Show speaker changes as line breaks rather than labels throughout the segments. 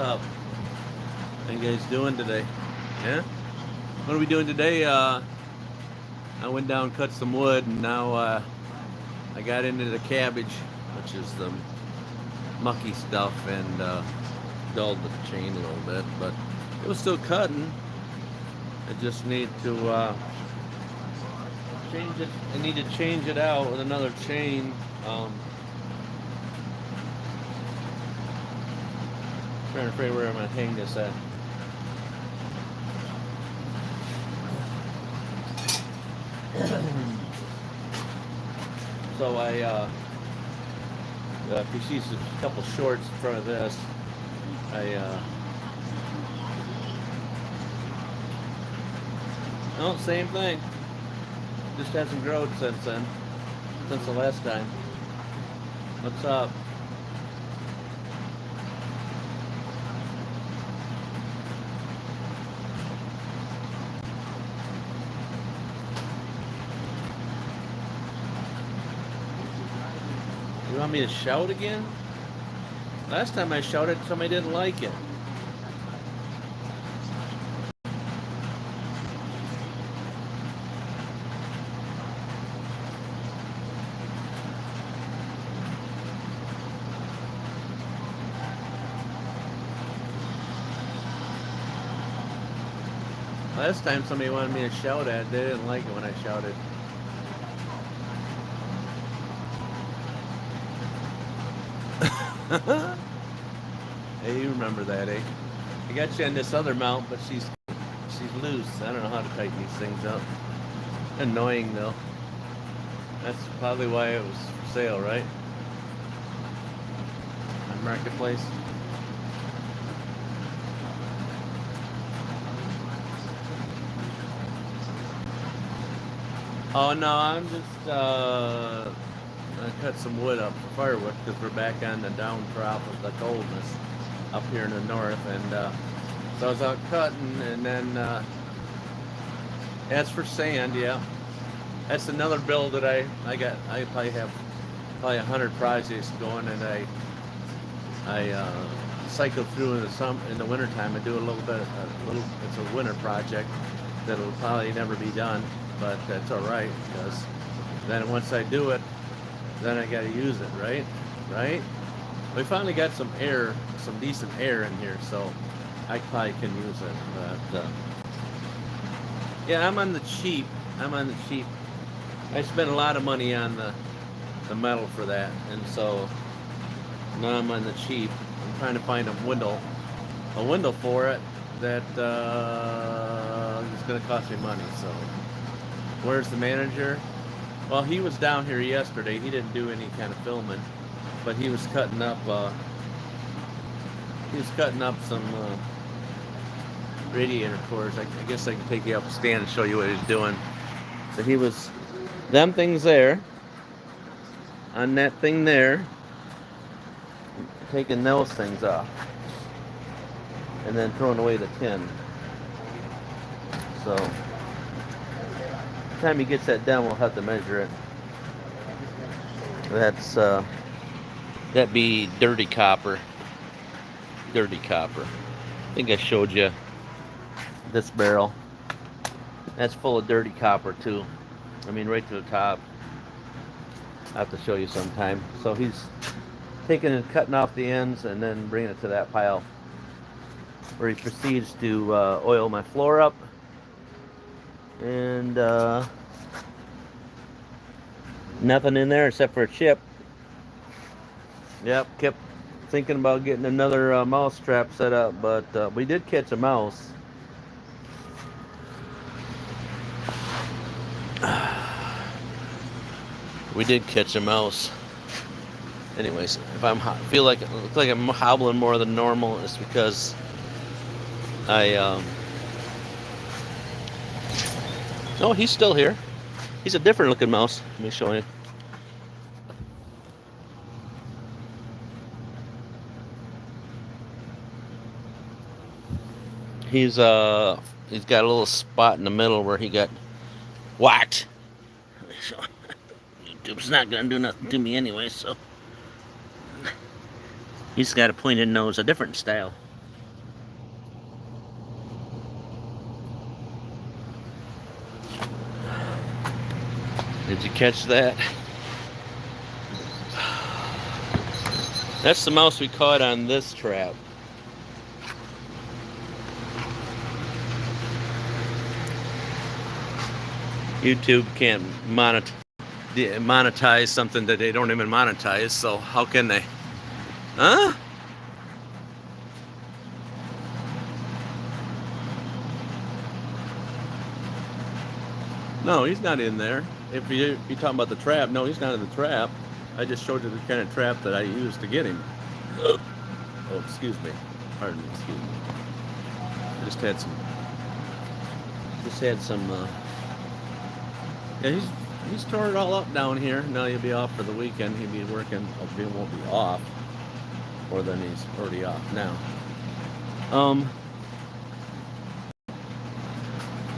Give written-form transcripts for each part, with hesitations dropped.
Up? How you guys doing today? Yeah? What are we doing today? I went down, cut some wood, and now I got into the cabbage, which is the mucky stuff, and dulled the chain a little bit, but it was still cutting. I just need to change it. I need to change it out with another chain. Trying to figure where I'm gonna hang this at. So if you see a couple shorts in front of this, no, same thing. Just hasn't grown since then, since the last time. What's up? You want me to shout again? Last time I shouted, somebody didn't like it. Last time somebody wanted me to shout at, they didn't like it when I shouted. Hey, you remember that, eh? I got you on this other mount, but she's loose. I don't know how to tighten these things up. Annoying though. That's probably why it was for sale, right? On Marketplace. Oh no, I'm just I cut some wood up for firewood because we're back on the down trough of the coldness up here in the north, and so I was out cutting, and then as for sand, yeah, that's another build that I got. I probably have 100 projects going, and I cycle through in the wintertime. I do a little bit, it's a winter project that'll probably never be done, but that's all right because then once I do it, then I got to use it, right? Right? We finally got some air, some decent air in here, so I probably can use it. But yeah, I'm on the cheap. I spent a lot of money on the metal for that, and so now I'm on the cheap. I'm trying to find a window for it that is going to cost me money. So, where's the manager? Well, he was down here yesterday. He didn't do any kind of filming, but he was cutting up. Some radiator cores. I guess I can take you up the stand and show you what he's doing. So he was them things there, on that thing there, taking those things off, and then throwing away the tin. So, the time he gets that done, we'll have to measure it. That's that'd be dirty copper. Dirty copper. I think I showed you this barrel. That's full of dirty copper too. I mean, right to the top. I have to show you sometime. So he's taking and cutting off the ends and then bringing it to that pile, where he proceeds to oil my floor up. And nothing in there except for a chip. Yep, kept thinking about getting another mouse trap set up, but we did catch a mouse. We did catch a mouse. Anyways, if I feel like it looks like I'm hobbling more than normal, it's because oh, he's still here. He's a different looking mouse. Let me show you. He's got a little spot in the middle where he got whacked. YouTube's not gonna do nothing to me anyway, so he's got a pointed nose, a different style. Did you catch that? That's the mouse we caught on this trap. YouTube can't monetize something that they don't even monetize, so how can they? Huh? No, he's not in there. If you're talking about the trap, no, he's not in the trap. I just showed you the kind of trap that I used to get him. Oh, excuse me. Pardon me, excuse me. I just had some, yeah, he's tore it all up down here. Now he'll be off for the weekend. He'll be working, he won't be off. Or then he's already off now.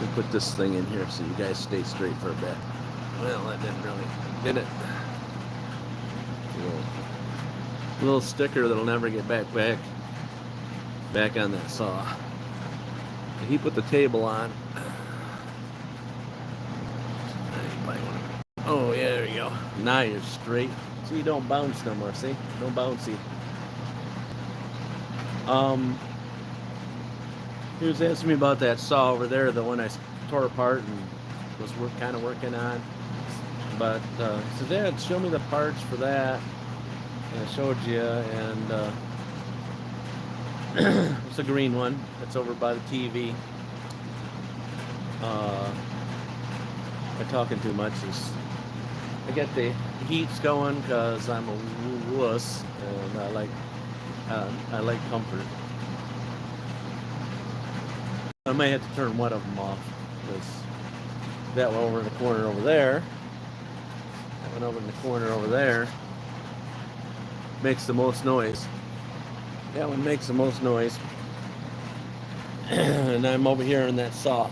We'll put this thing in here so you guys stay straight for a bit. Well, that didn't really, did it? A little sticker that'll never get back on that saw. He put the table on. Oh yeah, there you go. Now you're straight. See, you don't bounce no more. See, no bouncy. He was asking me about that saw over there, the one I tore apart and was kind of working on. But he said, Dad, show me the parts for that. And I showed you, and it's a green one. It's over by the TV. by talking too much is I get the heats going because I'm a wuss and I like comfort. I may have to turn one of them off because that one over in the corner over there, that one over in the corner over there makes the most noise. That one makes the most noise. And I'm over here in that saw.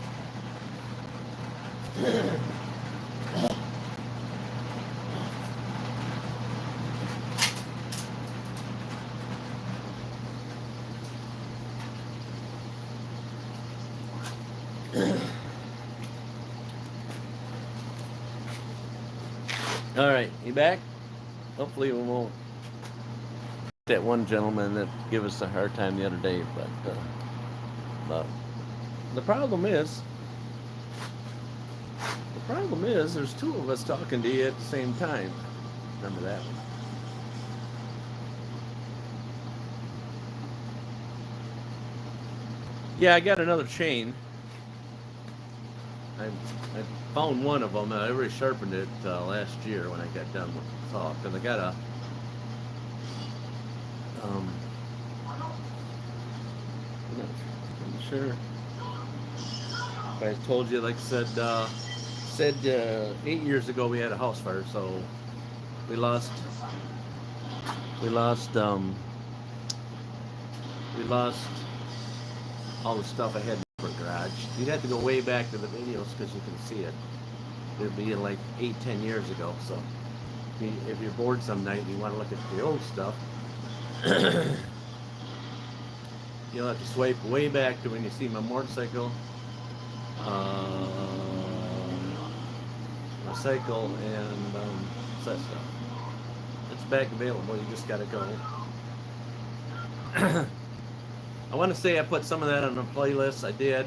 All right, you back? Hopefully we won't. That one gentleman that gave us a hard time the other day, but the problem is there's two of us talking to you at the same time. Remember that one? Yeah, I got another chain. I found one of them. I already sharpened it last year when I got done with the saw. Because I got a I'm not sure if I told you. Like I said 8 years ago we had a house fire, so we lost all the stuff I had in the garage. You'd have to go way back to the videos because you can see it. It'd be like 8-10 years ago. So if you're bored some night and you want to look at the old stuff, you'll have to swipe way back to when you see my motorcycle, and that stuff. It's back available. You just gotta go. I want to say I put some of that on a playlist. I did.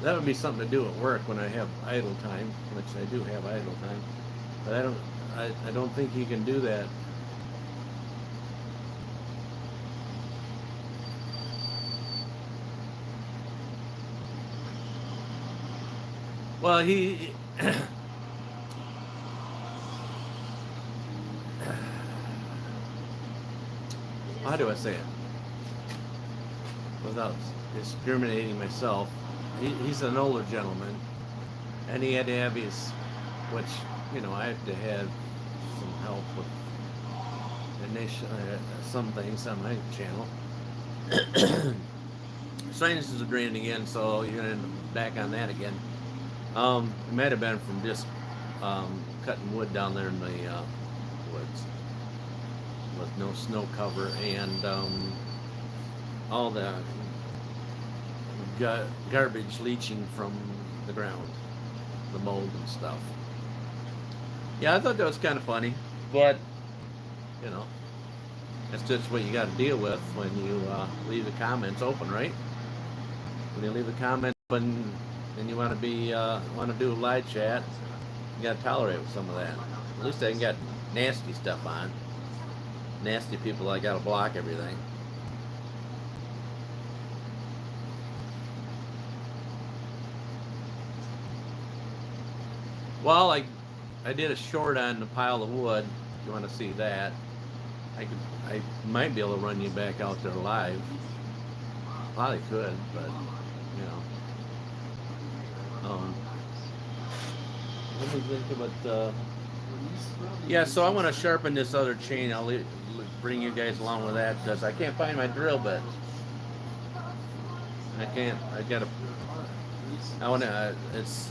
That would be something to do at work when I have idle time, which I do have idle time. But I don't think you can do that. Well, how do I say it without discriminating myself? He's an older gentleman, and he had to have his, which, I have to have some help with some things on my channel. Sinuses are drained again, so you're gonna end up back on that again. It might have been from just cutting wood down there in the woods with no snow cover and all the garbage leaching from the ground, the mold and stuff. Yeah, I thought that was kind of funny, but that's just what you got to deal with when you leave the comments open, right? When you leave the comments open and you want to do a live chat, you got to tolerate with some of that. At least I ain't got nasty stuff on. Nasty people, I got to block everything. Well, I did a short on the pile of wood. If you want to see that, I might be able to run you back out there live. Probably could, but let me think about. Yeah, so I want to sharpen this other chain. I'll bring you guys along with that because I can't find my drill bit. I can't. I want to. It's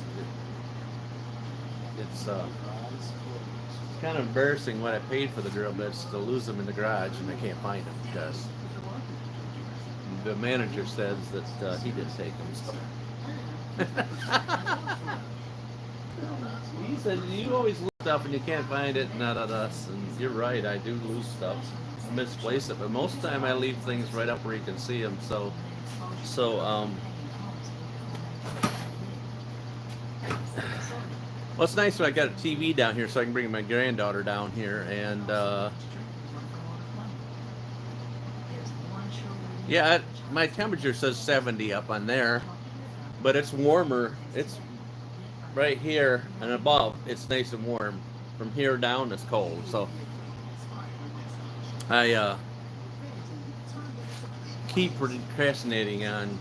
kind of embarrassing what I paid for the drill bits to lose them in the garage, and I can't find them because the manager says that he didn't take them. So. He said, you always lose stuff and you can't find it, not at us. And you're right, I do lose stuff. I misplace it, but most of the time I leave things right up where you can see them. So well, it's nice when I got a TV down here so I can bring my granddaughter down here and Yeah, my temperature says 70 up on there, but it's warmer. It's right here and above. It's nice and warm. From here down, it's cold. So I keep procrastinating on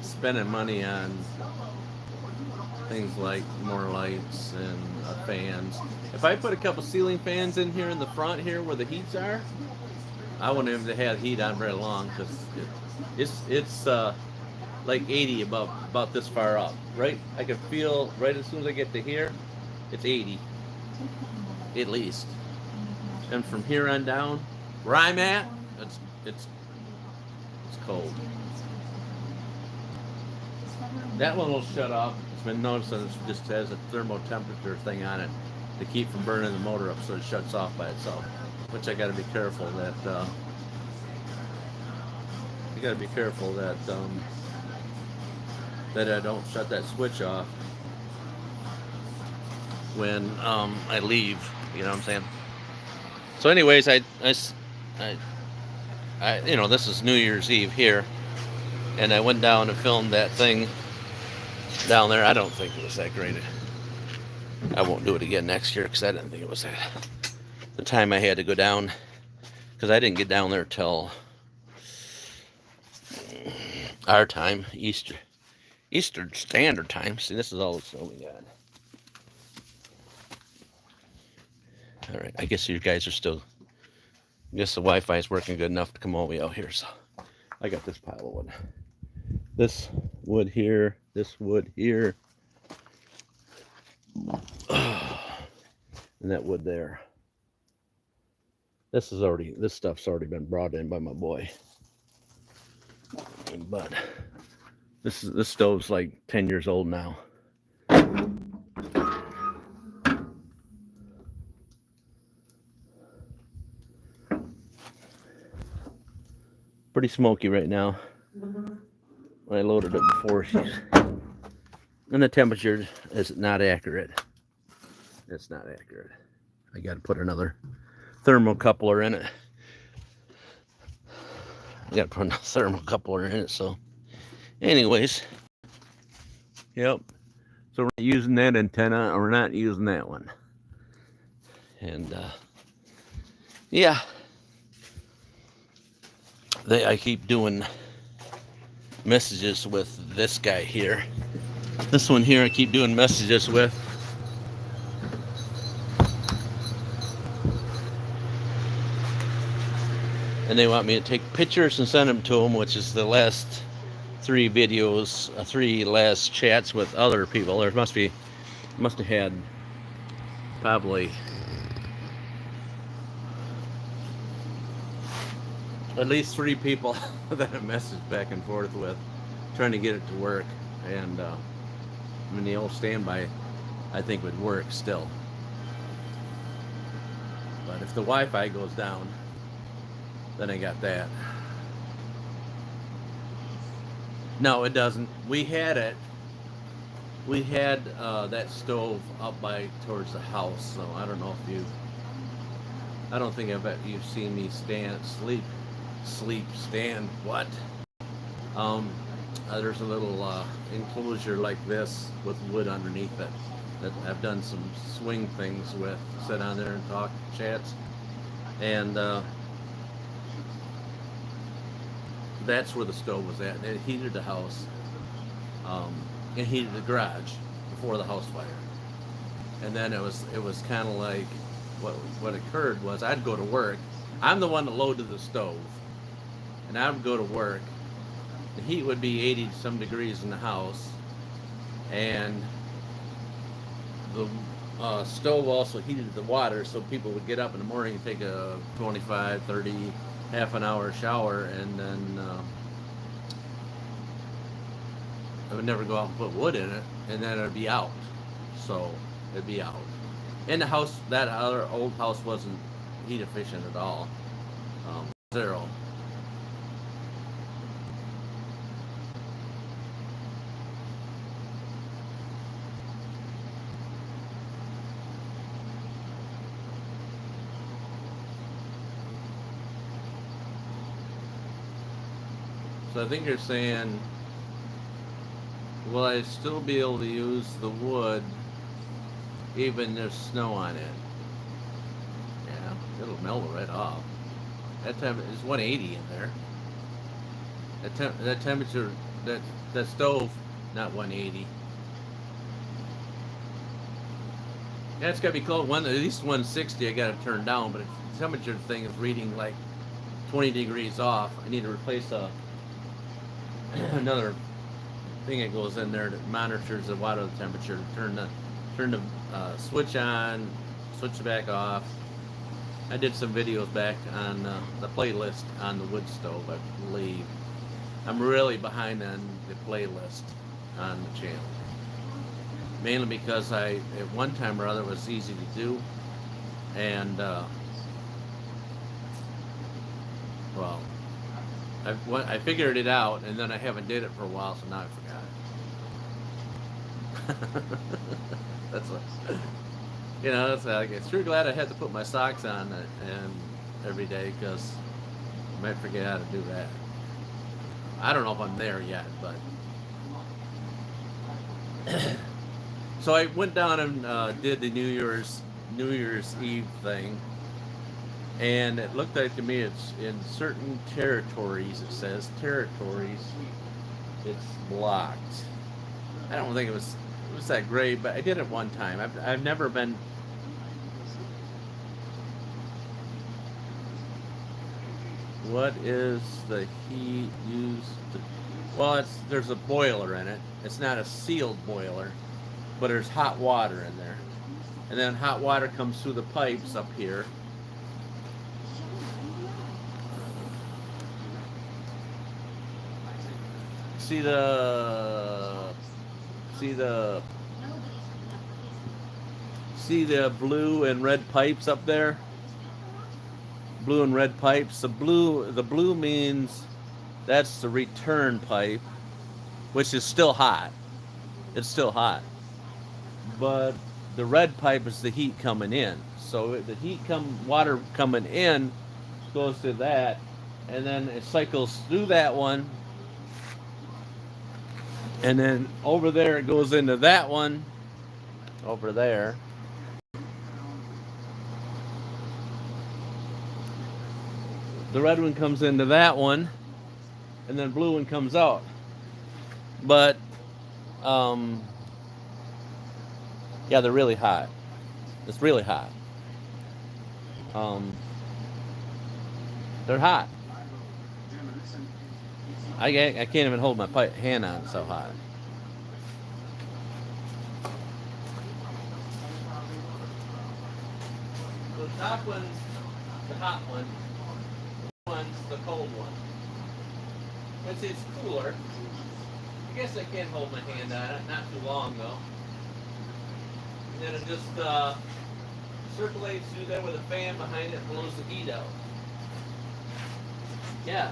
spending money on things like more lights and fans. If I put a couple ceiling fans in here in the front here where the heats are, I wouldn't even have heat on very long because it's like 80 above about this far up. Right, I can feel right as soon as I get to here, it's 80 at least, and from here on down, where I'm at, it's it's cold. That one will shut off. It's been noticed that it just has a thermo temperature thing on it to keep from burning the motor up, so it shuts off by itself. Which I got to be careful that you got to be careful that that I don't shut that switch off when I leave. You know what I'm saying? So, anyways, you know, this is New Year's Eve here, and I went down and filmed that thing down there. I don't think it was that great. I won't do it again next year because I didn't think it was that. The time I had to go down, because I didn't get down there till our time, Eastern Standard Time. See, this is all the snow we got. All right, I guess you guys are still. I guess the Wi-Fi is working good enough to come all the way out here. So I got this pile of wood. This wood here. This wood here. And that wood there. This stuff's already been brought in by my boy. But this stove's like 10 years old now. Pretty smoky right now. When I loaded it before, and the temperature is not accurate. It's not accurate. I got to put another thermocoupler in it. So, anyways, yep. So we're not using that antenna, or we're not using that one. And yeah, I keep doing messages with this guy here. This one here I keep doing messages with. And they want me to take pictures and send them to them, which is the last 3 videos, 3 last chats with other people. There must have had probably at least 3 people that I messaged back and forth with, trying to get it to work. And I mean, the old standby, I think, would work still. But if the Wi-Fi goes down, then I got that. No, it doesn't. We had it. We had that stove up by towards the house, so I don't know if I don't think you've seen me stand. What? There's a little enclosure like this with wood underneath it that I've done some swing things with. Sit on there and talk, chats, and that's where the stove was at. It heated the house. It heated the garage before the house fire. And then it was kind of like what occurred was I'd go to work. I'm the one that loaded the stove, and I would go to work. The heat would be 80 some degrees in the house, and the stove also heated the water, so people would get up in the morning and take a 25, 30, half an hour shower, and then I would never go out and put wood in it, and then it'd be out. So it'd be out. And the house, that other old house, wasn't heat efficient at all. Zero. So I think you're saying, will I still be able to use the wood even there's snow on it? Yeah, it'll melt right off. That time it's 180 in there. That temperature, that stove, not 180. Yeah, it's got to be cold. At least 160. I got to turn down, but the temperature thing is reading like 20 degrees off. I need to replace another thing that goes in there that monitors the water temperature. Turn the switch on, switch it back off. I did some videos back on the playlist on the wood stove, I believe. I'm really behind on the playlist on the channel. Mainly because at one time or other it was easy to do, and well, I figured it out, and then I haven't did it for a while, so now I forgot. That's what, it's like, it's sure glad I had to put my socks on and every day, because I might forget how to do that. I don't know if I'm there yet, but so I went down and did the New Year's Eve thing, and it looked like to me it's in certain territories. It says territories, it's blocked. I don't think it was that great, but I did it one time. I've never been. What is the heat used to? Well, there's a boiler in it. It's not a sealed boiler, but there's hot water in there, and then hot water comes through the pipes up here. See the blue and red pipes up there? Blue and red pipes. The blue means that's the return pipe, which is still hot. It's still hot. But the red pipe is the heat coming in. So the water coming in goes to that, and then it cycles through that one, and then over there it goes into that one over there. The red one comes into that one, and then blue one comes out. But yeah, they're really hot. It's really hot. They're hot. I can't even hold my hand on, it's so hot. The top one's the hot one. The one's the cold one. It's cooler. I guess I can hold my hand on it, not too long though. And then it just circulates through there with a fan behind it, blows the heat out. Yeah.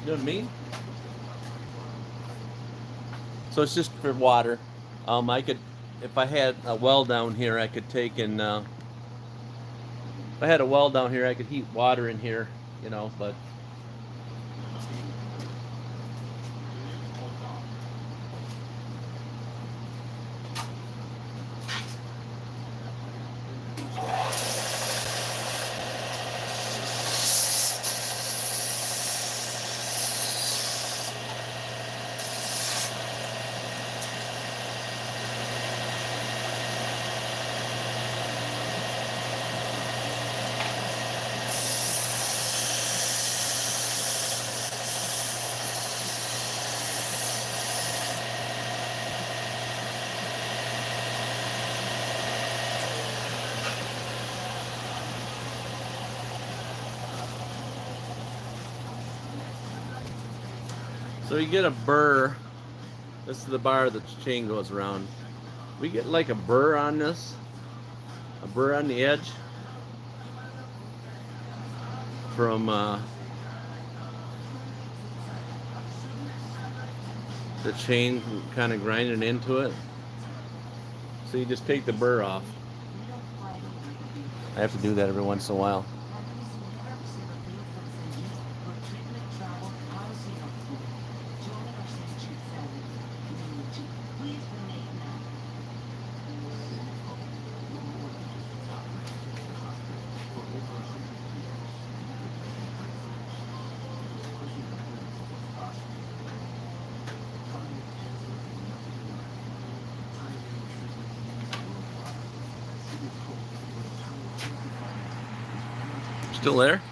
You know what I mean? So it's just for water. I could, if I had a well down here, I could take and, if I had a well down here, I could heat water in here, but. So you get a burr. This is the bar that the chain goes around. We get like a burr on this, a burr on the edge from the chain kind of grinding into it. So you just take the burr off. I have to do that every once in a while. Still there?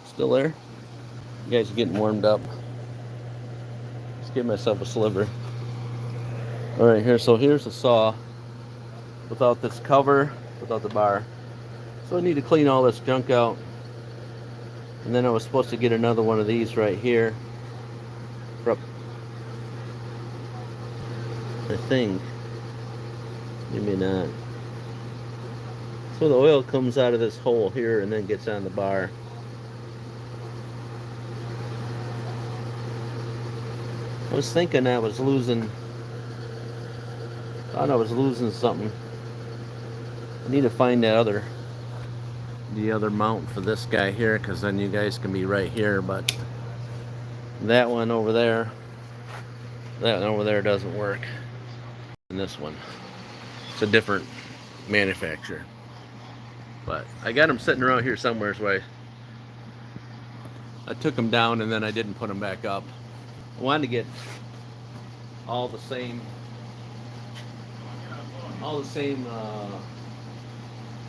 Still there? You guys are getting warmed up. Just give myself a sliver. Alright, here's the saw without this cover, without the bar. So I need to clean all this junk out. And then I was supposed to get another one of these right here. I think. Maybe not. So the oil comes out of this hole here and then gets on the bar. I was thinking I was losing. Thought I was losing something. I need to find the other mount for this guy here, because then you guys can be right here. But that one over there doesn't work. And this one, it's a different manufacturer. But I got them sitting around here somewhere, so I took them down and then I didn't put them back up. I wanted to get all the same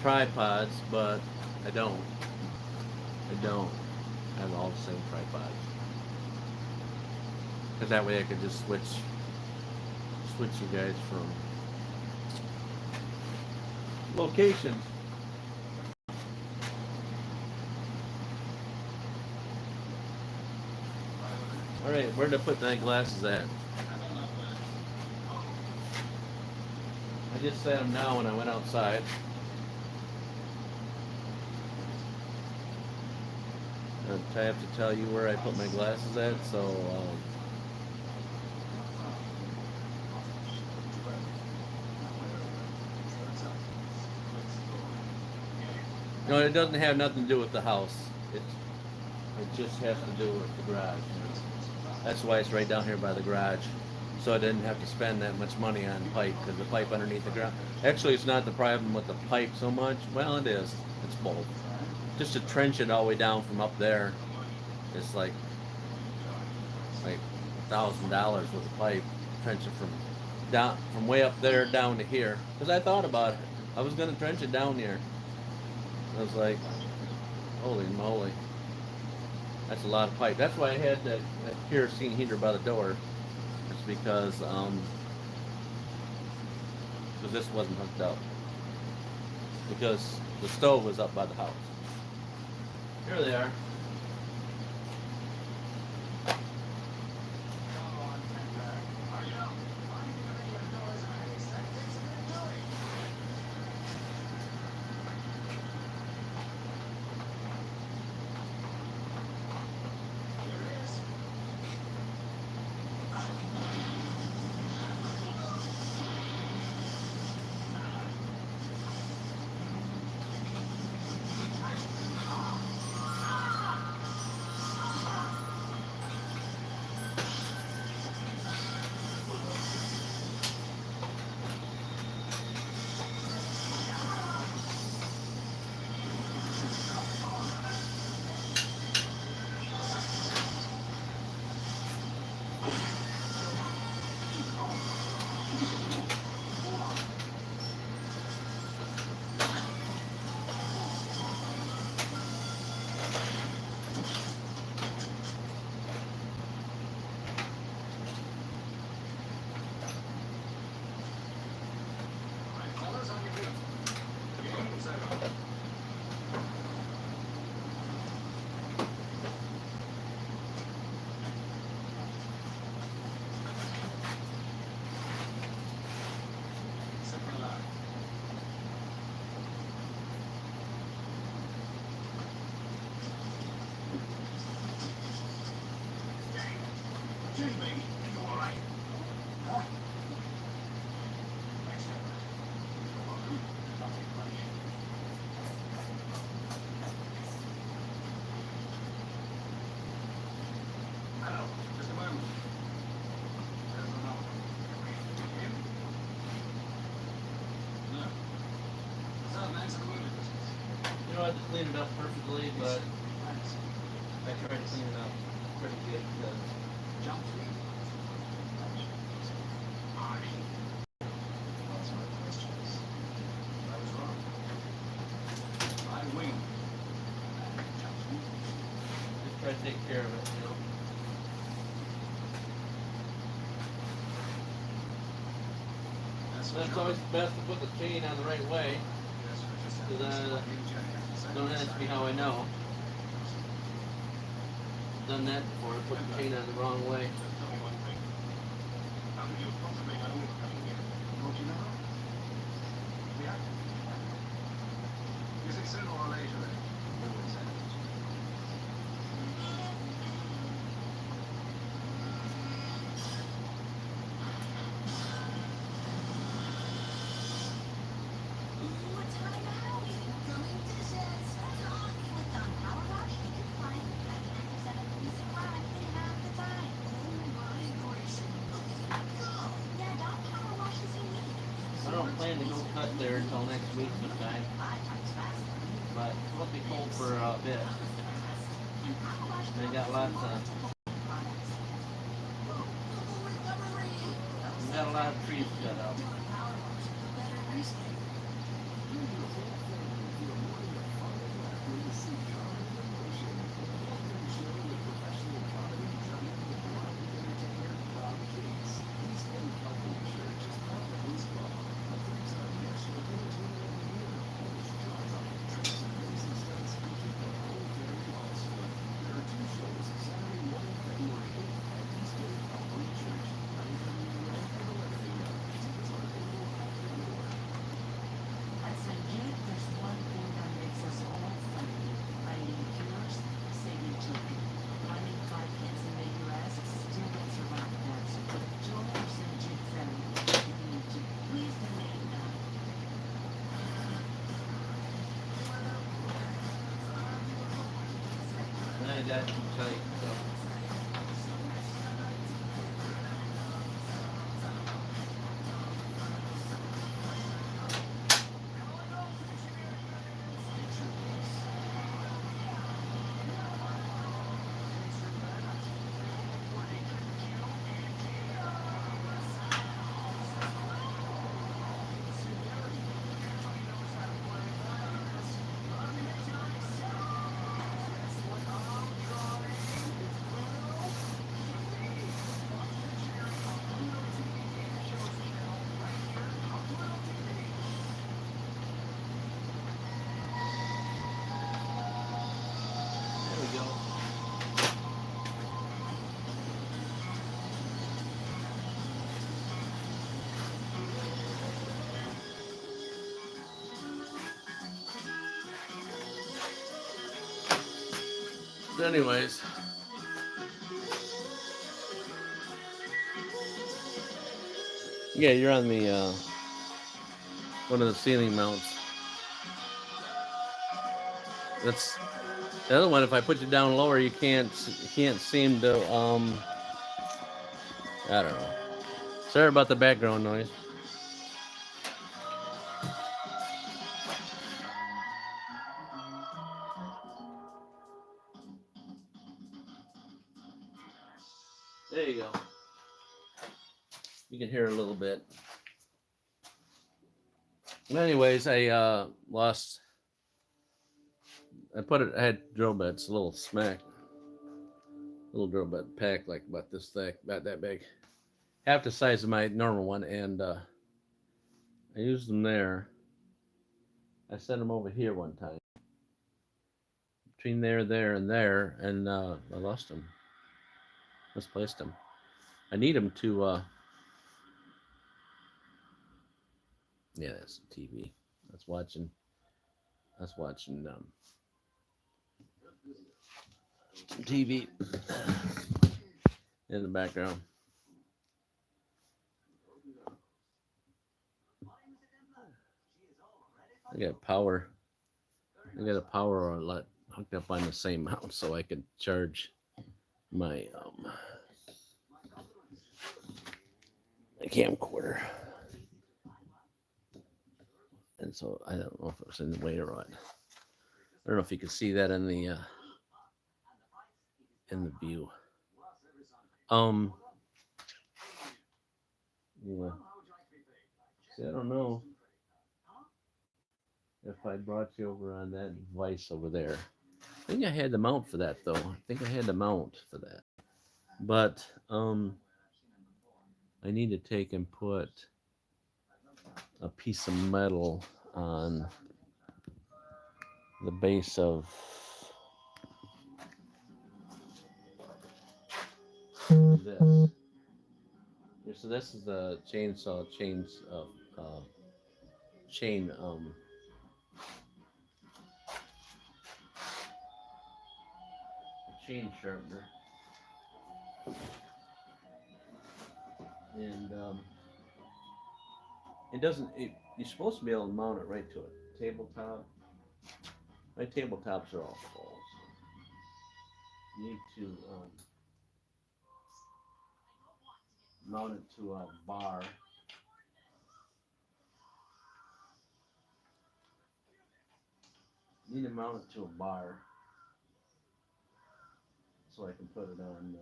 tripods, but I don't have all the same tripods, because that way I could just switch you guys from location. All right, where did I put my glasses at? I just set them down when I went outside. I have to tell you where I put my glasses at, so no, it doesn't have nothing to do with the house. It just has to do with the garage. That's why it's right down here by the garage. So I didn't have to spend that much money on pipe, because the pipe underneath the ground. Actually, it's not the problem with the pipe so much. Well, it is. It's both. Just to trench it all the way down from up there, it's like $1,000 worth of pipe. Trench it from way up there down to here. Because I thought about it. I was gonna trench it down here. I was like, holy moly. That's a lot of pipe. That's why I had that kerosene heater by the door. It's because this wasn't hooked up. Because the stove was up by the house. Here they are.
Jamie, you alright?
clean it up perfectly, but I tried to clean it up pretty good because just try to take care of it, you know. That's always best to put the chain on the right way, because don't ask me how I know. Done that before, put the chain on the wrong way. I don't plan to go cut there until next week sometime, but it'll be cold for a bit. They got lots of trees cut up. I got too tight, so. There we go. But anyways, yeah, you're on the one of the ceiling mounts. That's the other one. If I put you down lower, you can't seem to I don't know. Sorry about the background noise. There you go. You can hear a little bit. Anyways, I lost. I had drill bits, a little smack, little drill bit pack, like about this thick, about that big, half the size of my normal one, and I used them there. I sent them over here one time, between there, and there, and I lost them, misplaced them. I need them to. Yeah, that's the TV. That's watching. TV in the background. I got power. I got a power outlet hooked up on the same mount, so I could charge my camcorder. And so I don't know if it was in the way or what. I don't know if you can see that in the view. Yeah. See, I don't know if I brought you over on that device over there. I think I had the mount for that though. I think I had the mount for that. But I need to take and put a piece of metal on the base of this. Yeah, so this is the chainsaw chains of chain chain sharpener, and it doesn't. You're supposed to be able to mount it right to a tabletop. My tabletops are all full. So you need to mount it to a bar. You need to mount it to a bar so I can put it on.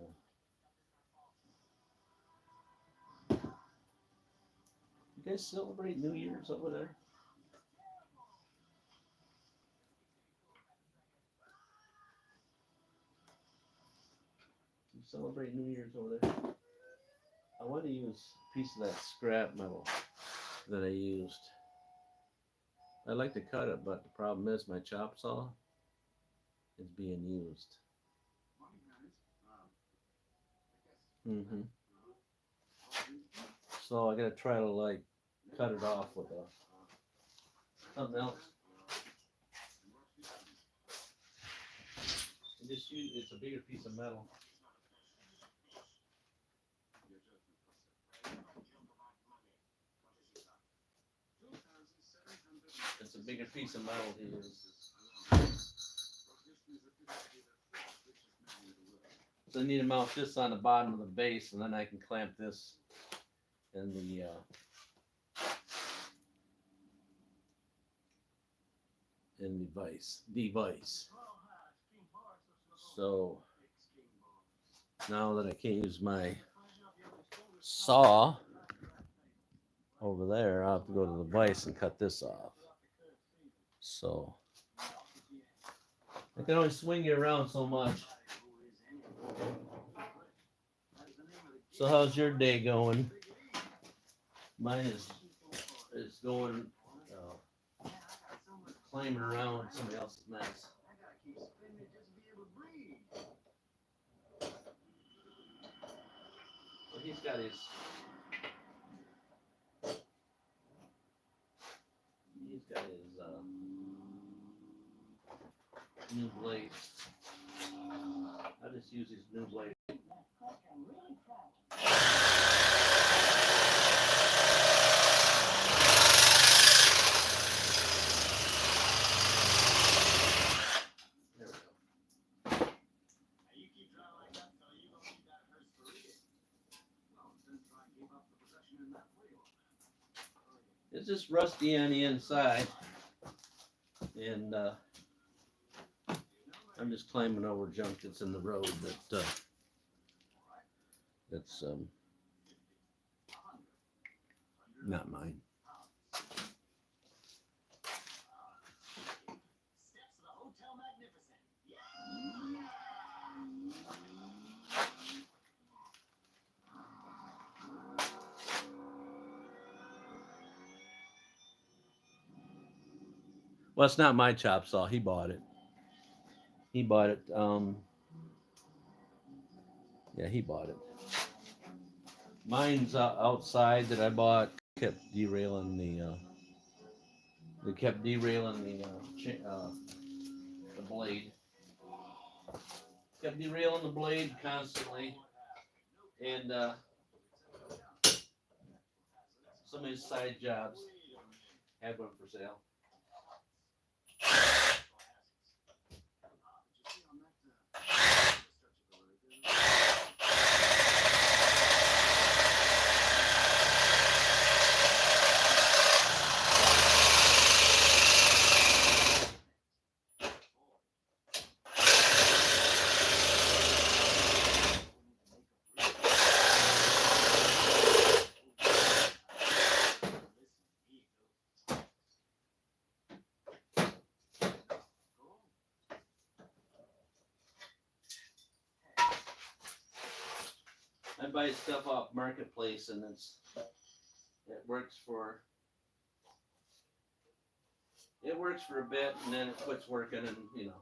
You guys celebrate New Year's over there? You celebrate New Year's over there? I want to use a piece of that scrap metal that I used. I'd like to cut it, but the problem is my chop saw is being used. So I gotta try to like cut it off with something else. And just use it's a bigger piece of metal. It's a bigger piece of metal to use. So I need to mount this on the bottom of the base, and then I can clamp this in the device. So now that I can't use my saw over there, I'll have to go to the device and cut this off. So I can only swing you around so much. So how's your day going? Mine is going climbing around somebody else's mess. So he's got his new blade. I just use his new blade. There we go. It's just rusty on the inside, and I'm just climbing over junk that's in the road that's not mine. Well, it's not my chop saw. He bought it. He bought it. Yeah, he bought it. Mine's outside that I bought kept derailing the. They kept derailing the blade. Kept derailing the blade constantly, and some of his side jobs have one for sale. I buy stuff off Marketplace, and it works for a bit, and then it quits working, and you know.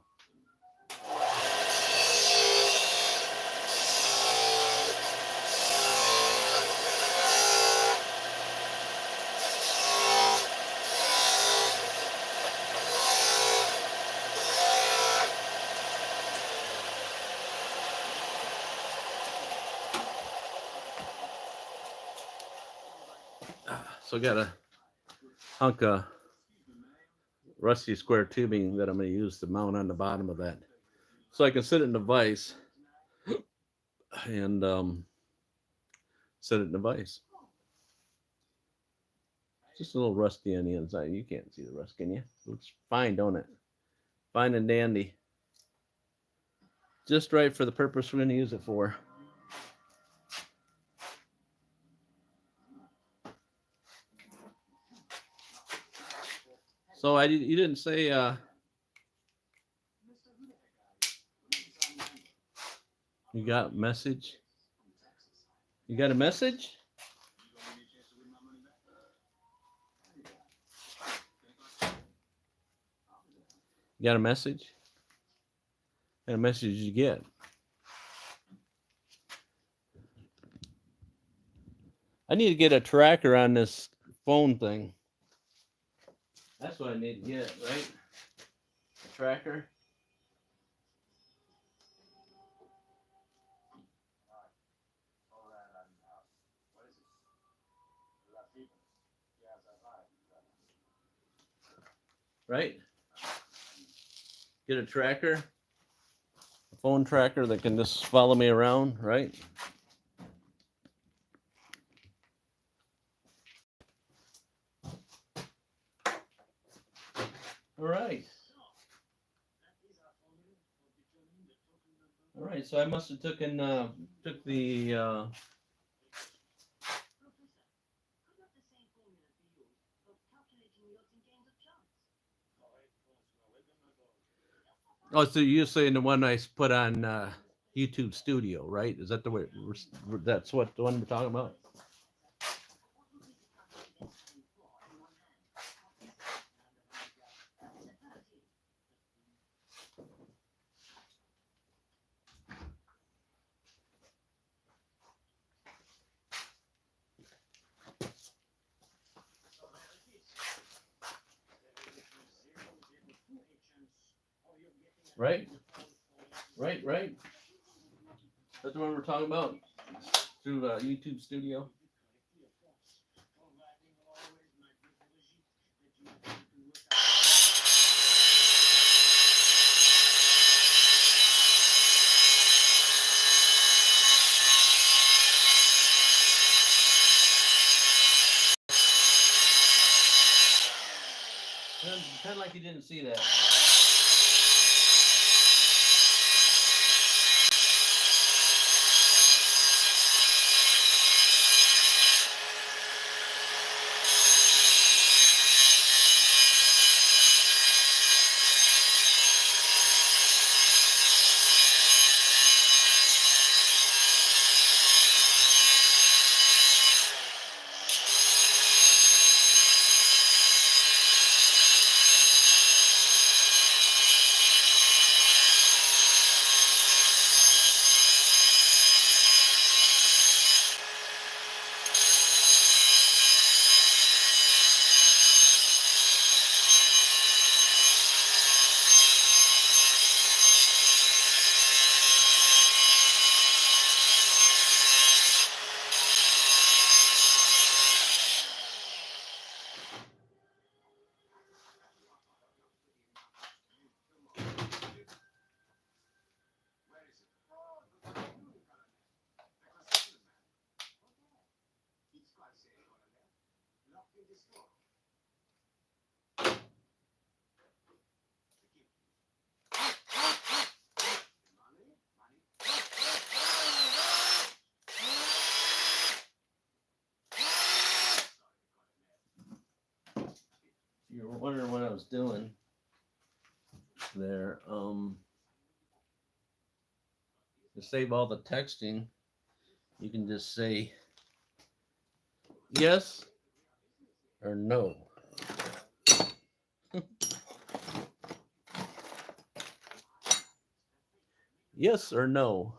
So I got a hunk of rusty square tubing that I'm going to use to mount on the bottom of that, so I can sit it in the vise and set it in the vise. Just a little rusty on the inside. You can't see the rust, can you? Looks fine, don't it? Fine and dandy. Just right for the purpose we're going to use it for. So you didn't say you got message? You got a message? You got a message? What message did you get? I need to get a tracker on this phone thing. That's what I need to get, right? A tracker. Right? Get a tracker. A phone tracker that can just follow me around, right? All right. All right, so I must have took the oh, so you're saying the one I put on YouTube Studio, right? Is that the way? That's what the one we're talking about? Right? Right? That's the one we're talking about through YouTube Studio. Pretend like you didn't see that. You were wondering what I was doing there. To save all the texting, You can just say yes or no. Yes or no.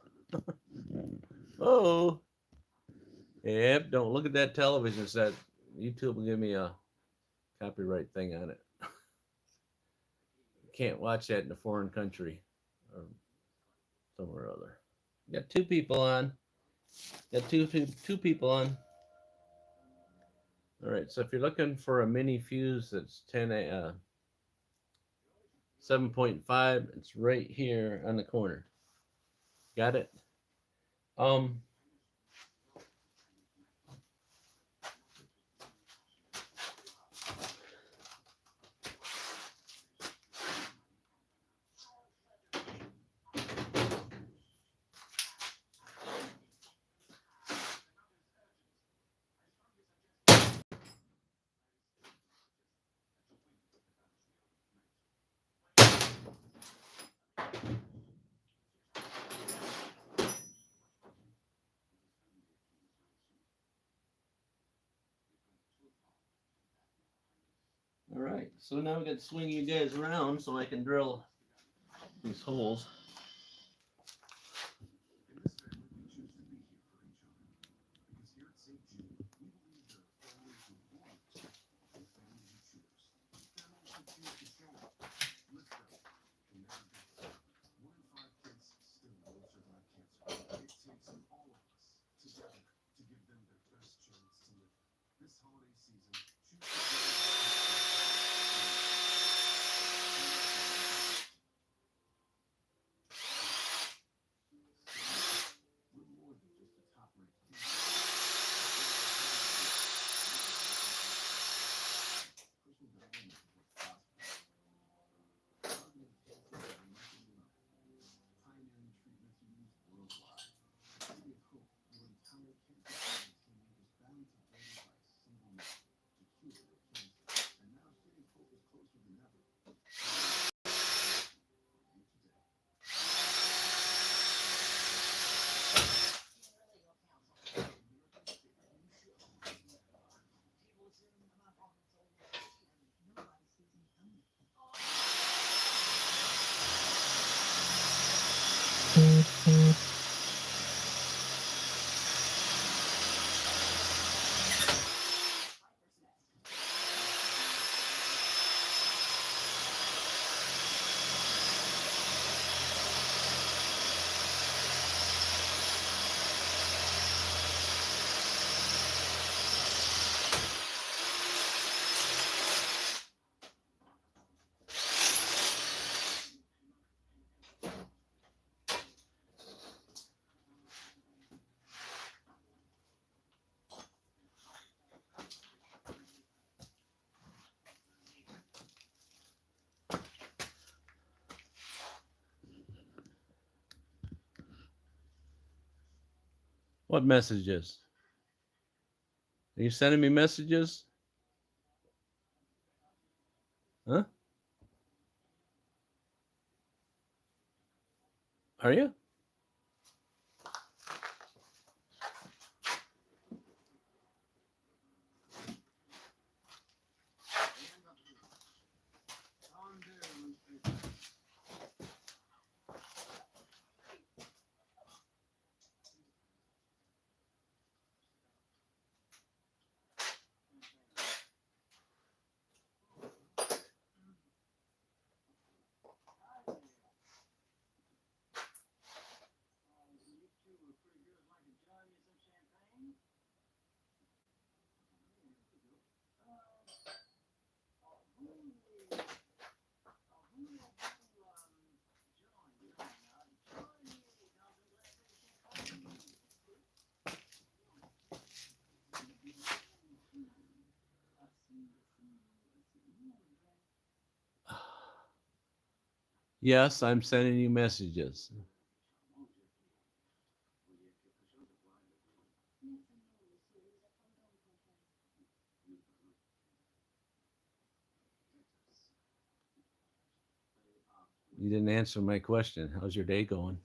Oh, yep. Don't look at that television set. YouTube will give me a copyright thing on it. Can't watch that in a foreign country or somewhere or other. Got two people on. Got two people on. All right. So if you're looking for a mini fuse that's 7.5, it's right here on the corner. Got it? Um, all right. So now we got to swing you guys around so I can drill these holes. What messages? Are you sending me messages? Huh? Are you? Yes, I'm sending you messages. You didn't answer my question. How's your day going?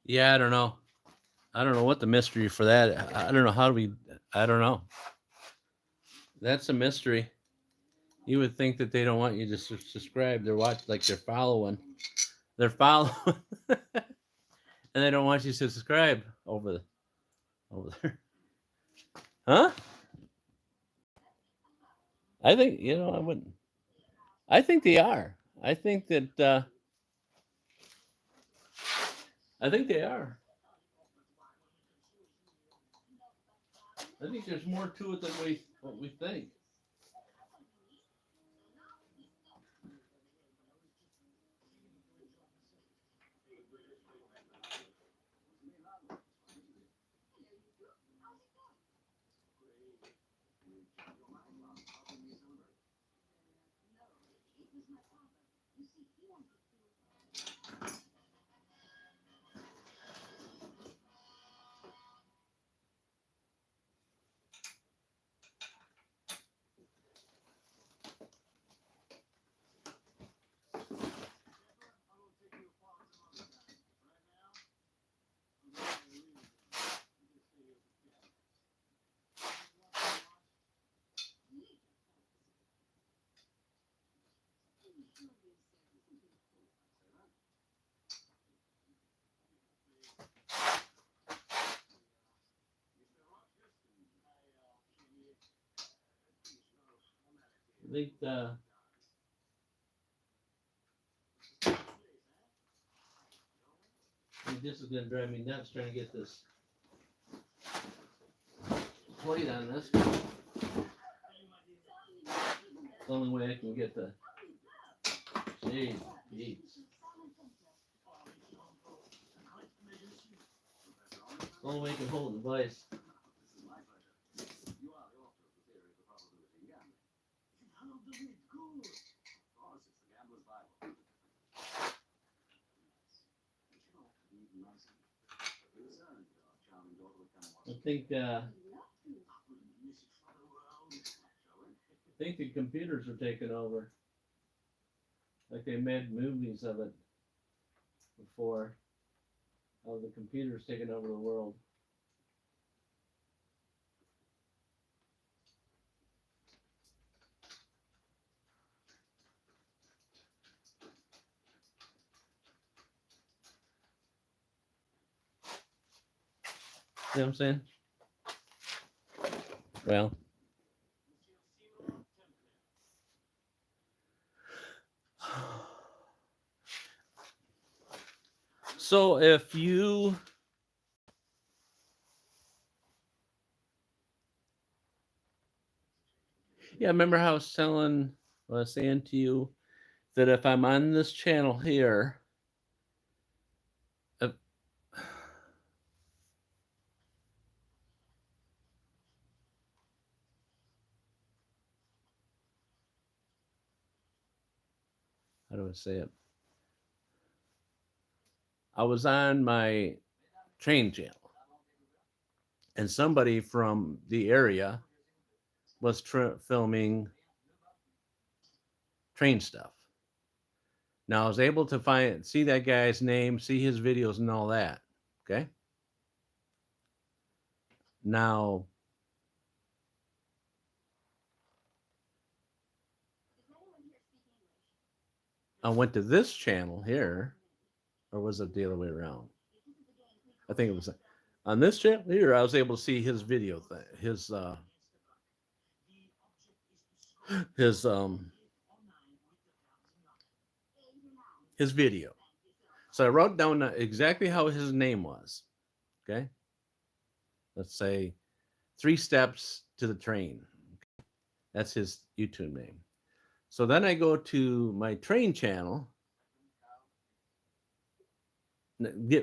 Yeah, I don't know. I don't know what the mystery for that. I don't know how do we. I don't know. That's a mystery. You would think that they don't want you to subscribe. They're watching, like they're following. They're following, and they don't want you to subscribe over there. Huh? I think I wouldn't. I think they are. I think that. I think they are. I think there's more to it than what we think. I think this is gonna drive me nuts trying to get this plate on this. It's the only way I can get the. Jeez, jeez. The only way I can hold the device. I think the computers are taking over. Like they made movies of it before. Of the computers taking over the world. You know what I'm saying? Well. So if you remember how I was saying to you that if I'm on this channel here, how do I say it? I was on my train channel, and somebody from the area was filming train stuff. Now I was able to see that guy's name, see his videos, and all that. Okay. Now I went to this channel here, or was it the other way around? I think it was on this channel here. I was able to see his video thing, his his video. So I wrote down exactly how his name was. Okay. Let's say 3 steps to the train. That's his YouTube name. So then I go to my train channel.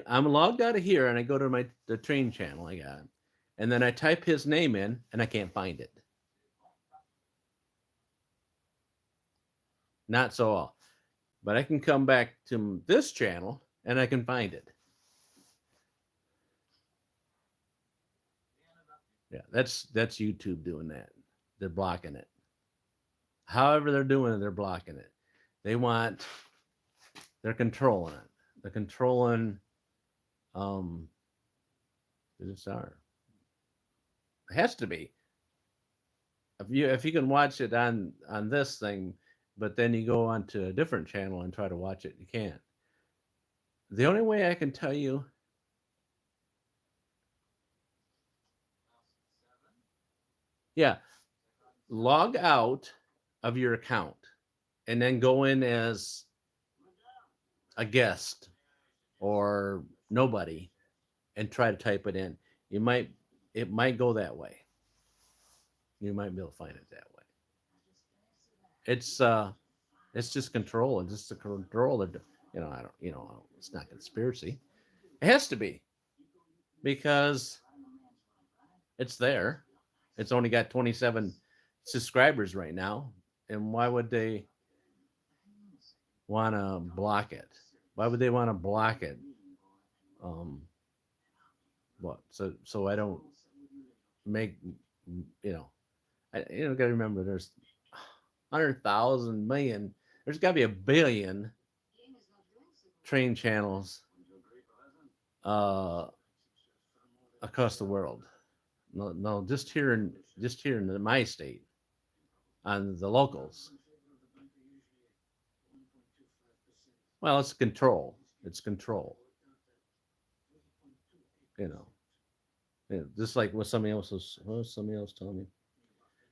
I'm logged out of here and I go to the train channel I got. And then I type his name in and I can't find it. Not so all. But I can come back to this channel and I can find it. Yeah, that's YouTube doing that. They're blocking it. However they're doing it, they're blocking it. They're controlling it. the controlling um this are. It has to be. If you can watch it on this thing, but then you go onto a different channel and try to watch it, you can't. The only way I can tell you, yeah, log out of your account and then go in as a guest or nobody and try to type it in. You might it might go that way. You might be able to find it that way. It's it's just control. It's just the control of I don't it's not conspiracy. It has to be because it's there. It's only got 27 subscribers right now. And why would they want to block it? Why would they want to block it? Um, what? So I don't make you know. Got to remember there's 100,000 million. There's got to be a billion train channels uh, across the world. No, no, just here in my state on the locals. Well, it's control. It's control. You know, just like what somebody else told me.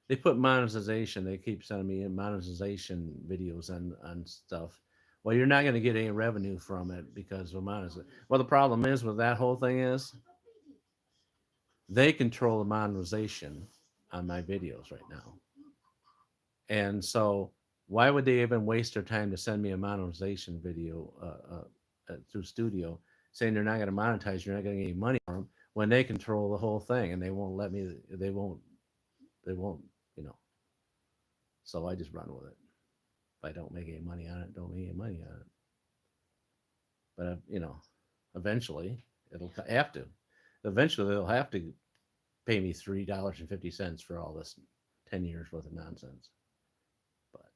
They put monetization. They keep sending me monetization videos on stuff. Well, you're not going to get any revenue from it because of monetization. Well, the problem is with that whole thing is they control the monetization on my videos right now, and so why would they even waste their time to send me a monetization video through Studio saying they're not going to monetize, you're not going to get any money from them when they control the whole thing and they won't let me. They won't. You know. So I just run with it. If I don't make any money on it, don't make any money on it. But eventually it'll have to. Eventually they'll have to pay me $3.50 for all this 10 years worth of nonsense. But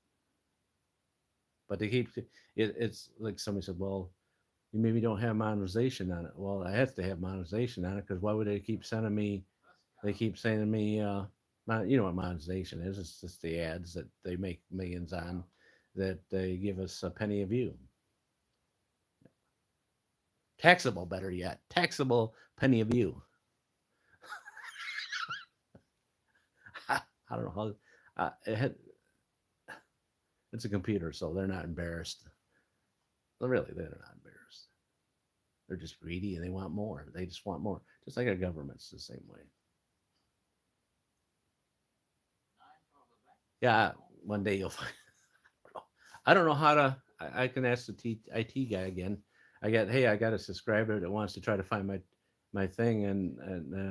but they keep it's like somebody said, well, you maybe don't have monetization on it. Well, I have to have monetization on it because why would they keep sending me? They keep sending me. You know what monetization is? It's just the ads that they make millions on, that they give us a penny a view. Taxable, better yet, taxable penny a view. I don't know how. It's a computer, so they're not embarrassed. Well, really, they're not embarrassed. They're just greedy and they want more. They just want more. Just like our government's the same way. Yeah, one day you'll find. I don't know how to. I can ask the IT guy again. I got a subscriber that wants to try to find my thing, and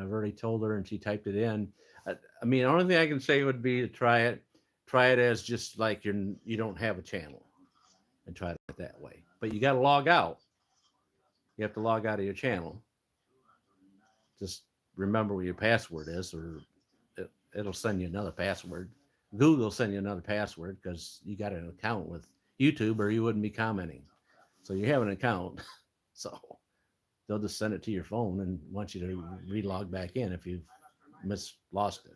I've already told her, and she typed it in. I mean, the only thing I can say would be to try it. Try it as just like you don't have a channel, and try it that way. But you got to log out. You have to log out of your channel. Just remember what your password is, or it'll send you another password. Google will send you another password because you got an account with YouTube, or you wouldn't be commenting. So you have an account, so they'll just send it to your phone and want you to relog back in if you've lost it.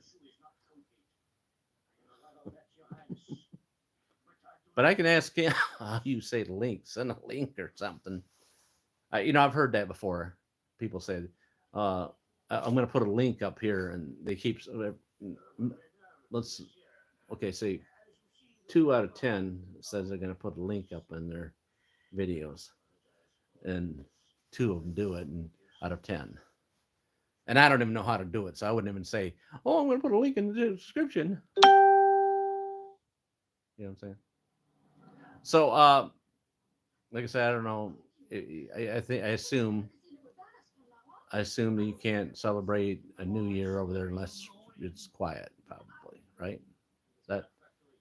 But I can ask him how you say the link. Send a link or something. I've heard that before. People say, uh, "I'm going to put a link up here," and they keep. Let's okay. Say 2 out of 10 says they're going to put a link up in their videos, and two of them do it, and out of 10. And I don't even know how to do it, so I wouldn't even say, "Oh, I'm going to put a link in the description." You know what I'm saying? So, like I said, I don't know. I think I assume that you can't celebrate a New Year over there unless it's quiet, probably, right? That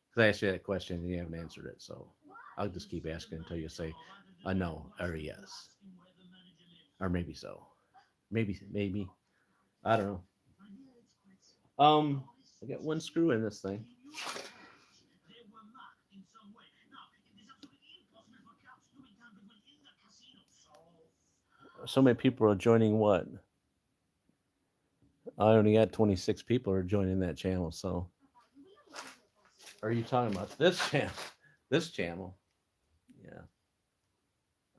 because I asked you that question and you haven't answered it, so I'll just keep asking until you say a no or a yes, or maybe so, maybe I don't know. I got one screw in this thing. so many people are joining what? I only got 26 people are joining that channel. So, are you talking about this channel? This channel? Yeah.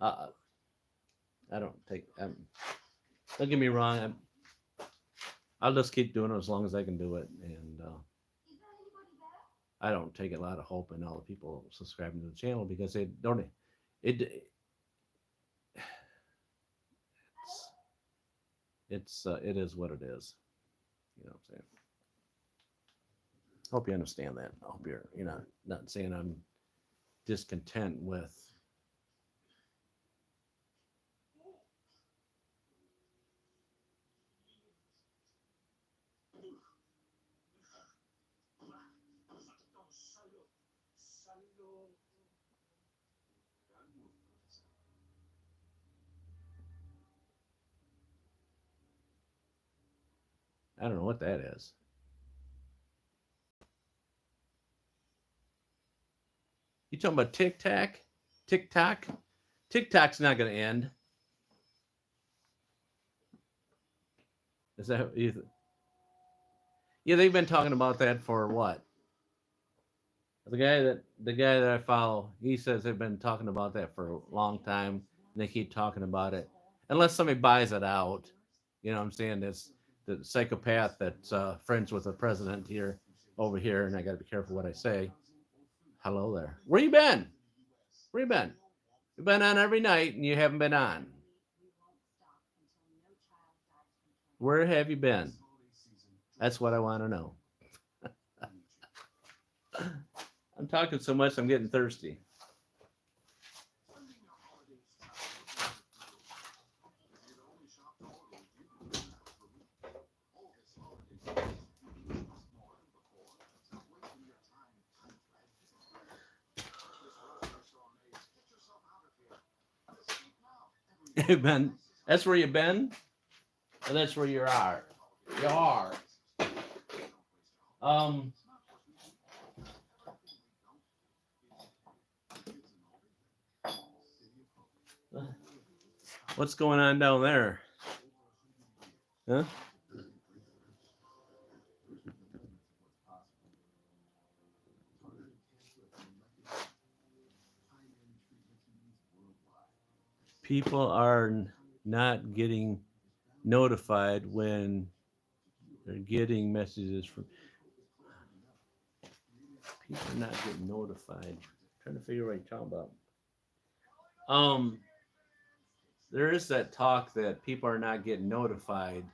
Uh, I don't take. Don't get me wrong. I'll just keep doing it as long as I can do it, and I don't take a lot of hope in all the people subscribing to the channel because they don't. It it is what it is. You know what I'm saying? Hope you understand that. I hope you're not saying I'm discontent with. I don't know what that is. You talking about TikTok? TikTok? TikTok's not going to end. Is that you? Yeah, they've been talking about that for what? The guy that I follow, he says they've been talking about that for a long time, and they keep talking about it. Unless somebody buys it out, you know what I'm saying? This the psychopath that's friends with the president here over here, and I got to be careful what I say. Hello there. Where you been? Where you been? You've been on every night, and you haven't been on. Where have you been? That's what I want to know. I'm talking so much, I'm getting thirsty. You've been. That's where you've been, and that's where you are. You are. Um. What's going on down there? Huh? People are not getting notified when they're getting messages from people are not getting notified. I'm trying to figure out what you're talking about. Um, there is that talk that people are not getting notified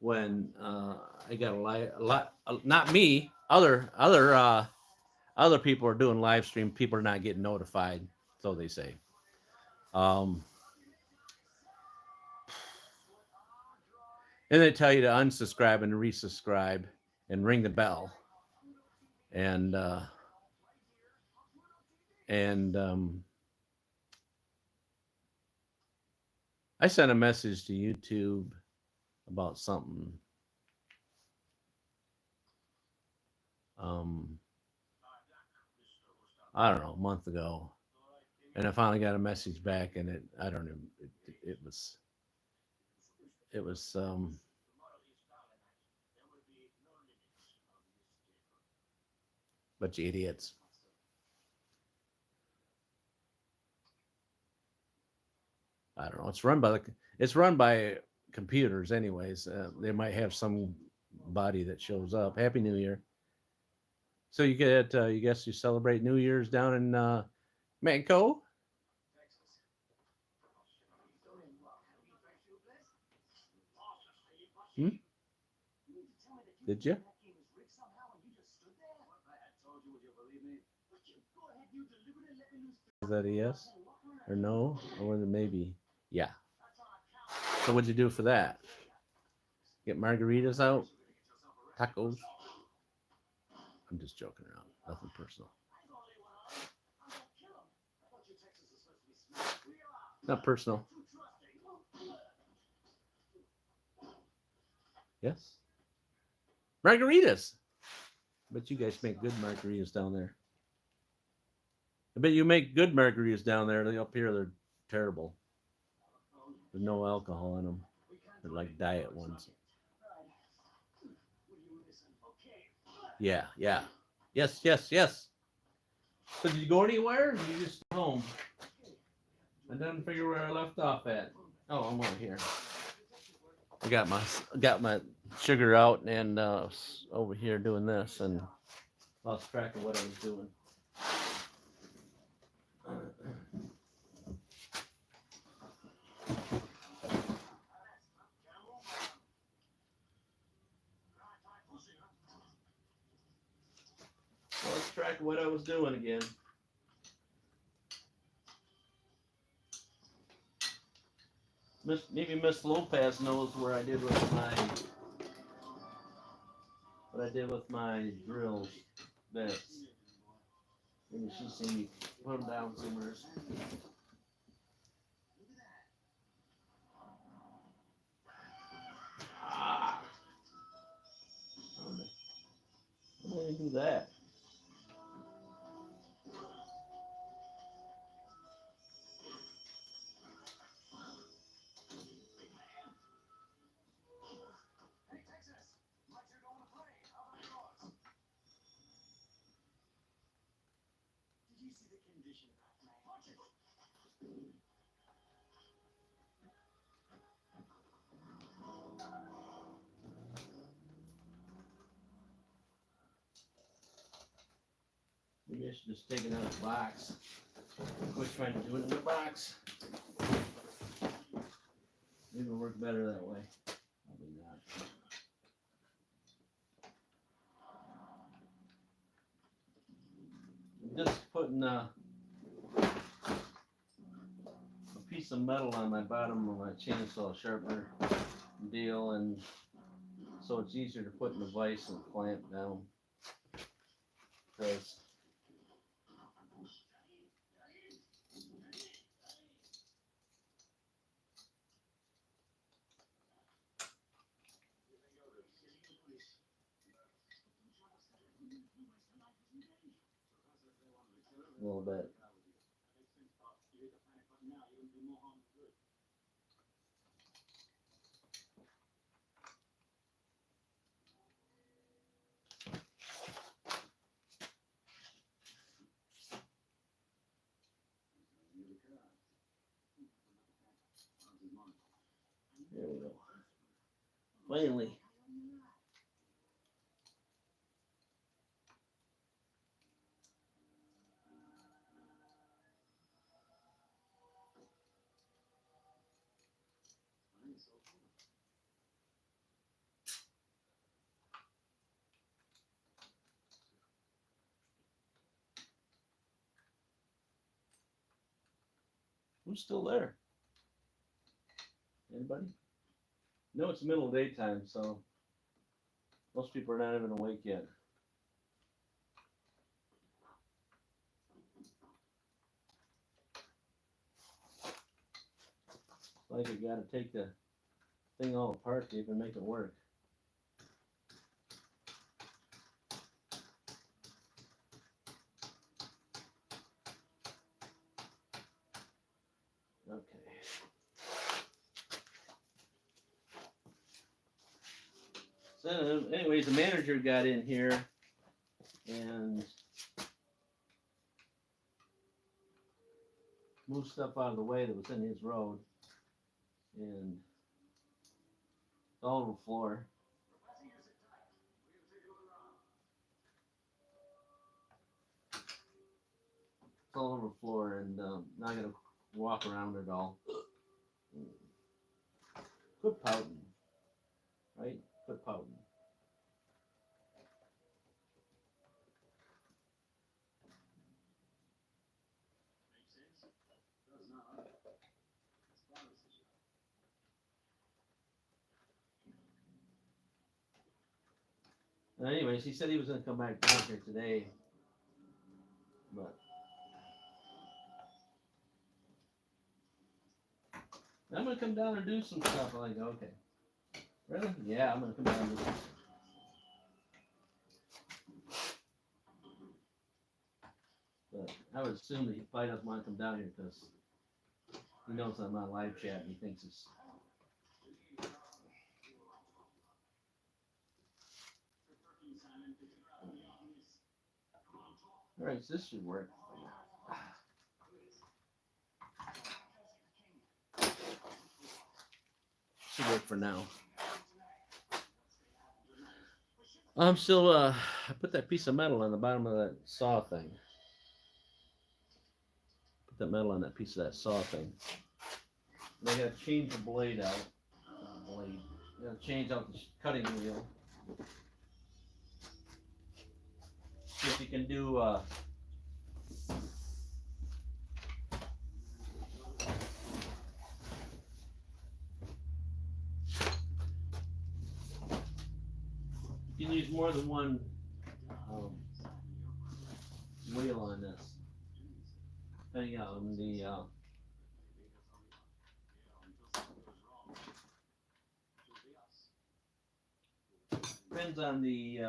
when I got a lot, not me, other people are doing live stream. People are not getting notified, so they say. Um, and they tell you to unsubscribe and resubscribe and ring the bell. And I sent a message to YouTube about something. Um, I don't know, a month ago, and I finally got a message back, and I don't even, it was, it was, bunch of idiots. I don't know. It's run by computers, anyways. They might have some body that shows up. Happy New Year. So you get, you guess you celebrate New Year's down in Mexico? Hmm? Did you? Is that a yes or no? Or was it maybe? Yeah. So what'd you do for that? Get margaritas out? Tacos? I'm just joking around. Nothing personal. Not personal. Yes. Margaritas. But you guys make good margaritas down there. I bet you make good margaritas down there. They up here, they're terrible. There's no alcohol in them. They're like diet ones. Yeah, yeah. Yes, yes, yes. So did you go anywhere? Or did you just stay home? I didn't figure where I left off at. Oh, I'm over here. I got my sugar out and over here doing this and lost track of what I was doing. Lost track of what I was doing again. Maybe Miss Lopez knows where I did with my drills. Bits. Maybe she's seen me put them down somewhere. Ah, how do I do that? Maybe I should just take it out of the box. Quit trying to do it in the box. Maybe it'll work better that way. Probably not. I'm just putting a piece of metal on my bottom of my chainsaw sharpener deal, and so it's easier to put in the vise and clamp down. Because a little bit. There we go. Finally. Who's still there? Anybody? No, it's middle of daytime, so most people are not even awake yet. Like I gotta take the thing all apart to even make it work. Okay. So anyways, the manager got in here and moved stuff out of the way that was in his road, and it's all over the floor. It's all over the floor, and now I gotta walk around it all. Quit pouting, right? Quit pouting. Anyways, he said he was gonna come back down here today, but I'm gonna come down and do some stuff. I'm like, okay, really? Yeah, I'm gonna come down and do some stuff. But I would assume that he probably doesn't want to come down here because He knows I'm on live chat and he thinks it's. All right, so this should work. Should work for now. I'm still, I put that piece of metal on the bottom of that saw thing. Put that metal on that piece of that saw thing. And I gotta change the blade out. I gotta change out the cutting wheel. See if you can do, you can use more than one wheel on this. Depending on the depends on the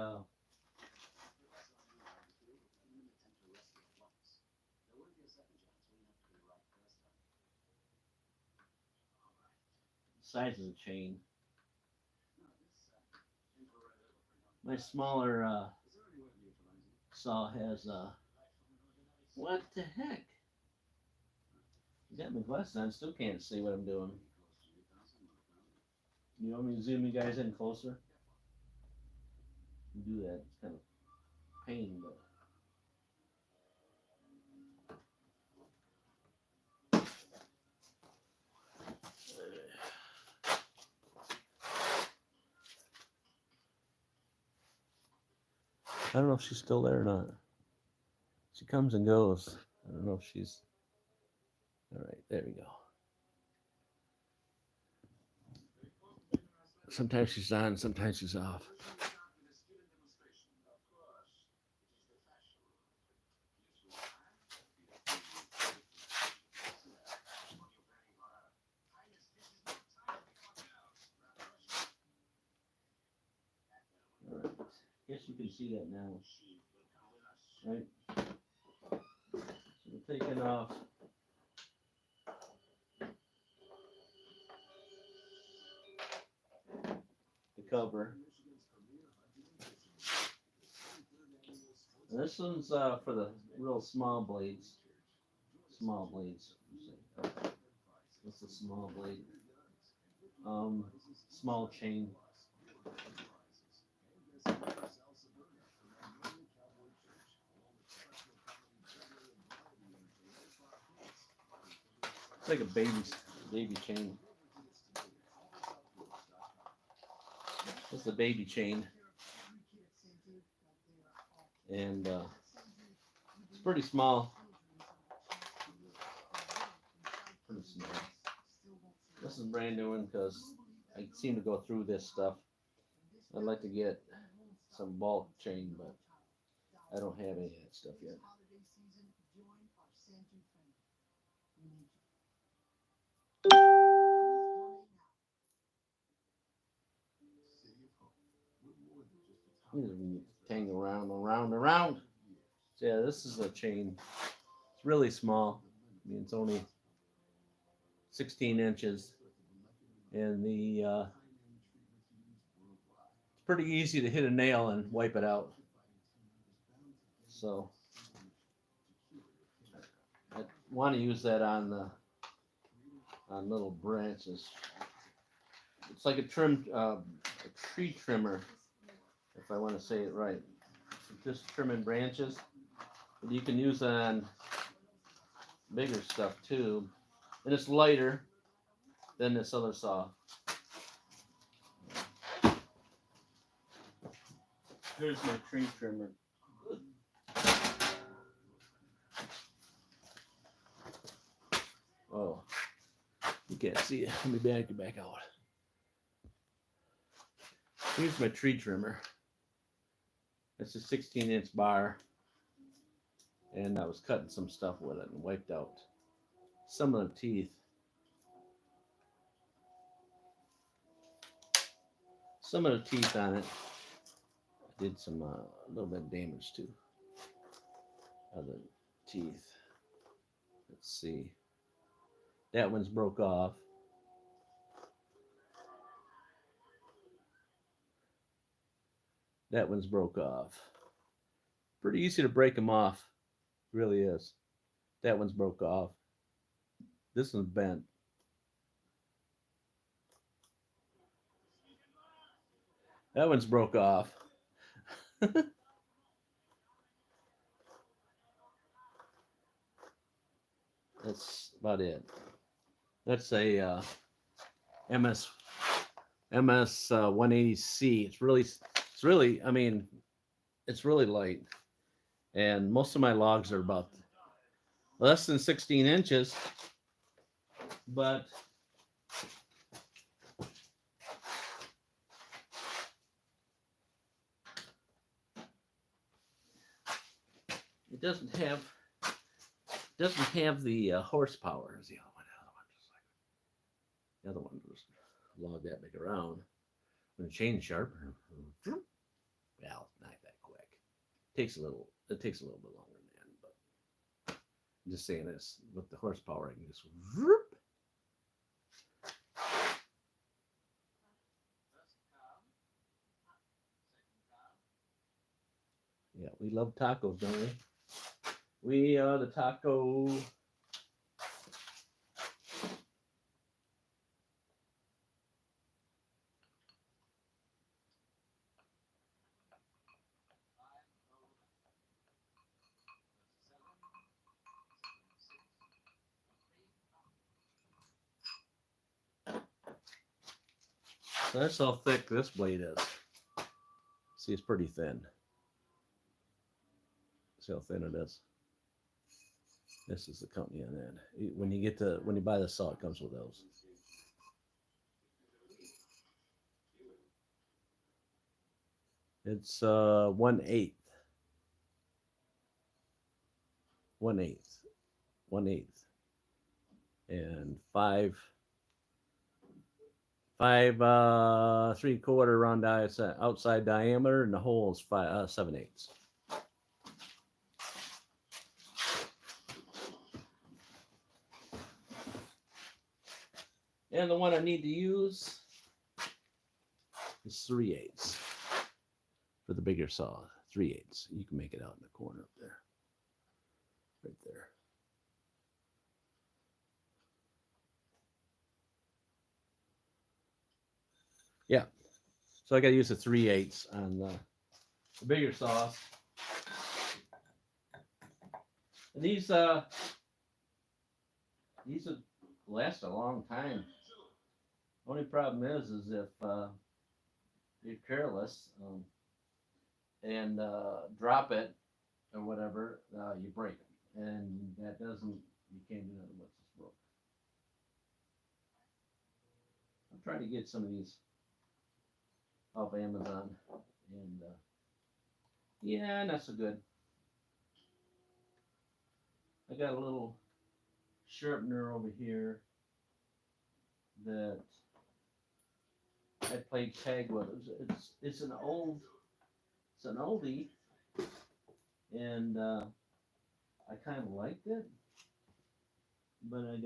size of the chain. My smaller saw has what the heck? You got my glasses on, still can't see what I'm doing. You want me to zoom you guys in closer? Do that. It's kind of pain, but I don't know if she's still there or not. She comes and goes. I don't know if she's. All right, there we go. Sometimes she's on, sometimes she's off. All right. Guess you can see that now. Right? So we're taking off the cover. And this one's for the real small blades. Small blades. That's a small blade. Small chain. It's like a baby chain. It's the baby chain. And it's pretty small. Pretty small. This is brand new one because I seem to go through this stuff. I'd like to get some bulk chain, but I don't have any of that stuff yet. Tangle around. So yeah, this is a chain. It's really small. I mean, it's only 16 inches, and the it's pretty easy to hit a nail and wipe it out. So I want to use that on little branches. It's like a tree trimmer, if I want to say it right. Just trimming branches, but you can use it on bigger stuff too, and it's lighter than this other saw. Here's my tree trimmer. Oh, you can't see it. Let me back it back out. Here's my tree trimmer. It's a 16-inch bar, and I was cutting some stuff with it and wiped out some of the teeth. Some of the teeth on it. I did some a little bit of damage to other teeth. Let's see. That one's broke off. That one's broke off. Pretty easy to break them off. Really is. That one's broke off. This one's bent. That one's broke off. That's about it. That's a MS 180C. It's really. I mean, it's really light, and most of my logs are about less than 16 inches, but it doesn't have the horsepower as the other one. The other one was log that big around. When the chain sharper, well, not that quick. It takes a little bit longer than that, but I'm just saying this with the horsepower, I can just whoop. Yeah, we love tacos, don't we? We are the taco. So that's how thick this blade is. See, it's pretty thin. See how thin it is. This is the company on that. When you buy the saw, it comes with those. It's 1/8, 1/8, and 3/4 round outside diameter, and the hole is 7/8. And the one I need to use is 3/8 for the bigger saw. 3/8. You can make it out in the corner up there, right there. Yeah. So I got to use the 3/8 on the bigger saws. And these would last a long time. Only problem is if you're careless and drop it or whatever, you break them, and that doesn't. You can't do nothing once it's broke. I'm trying to get some of these off Amazon, and yeah, not so good. I got a little sharpener over here that I played tag with. It's an oldie, and I kind of liked it, but I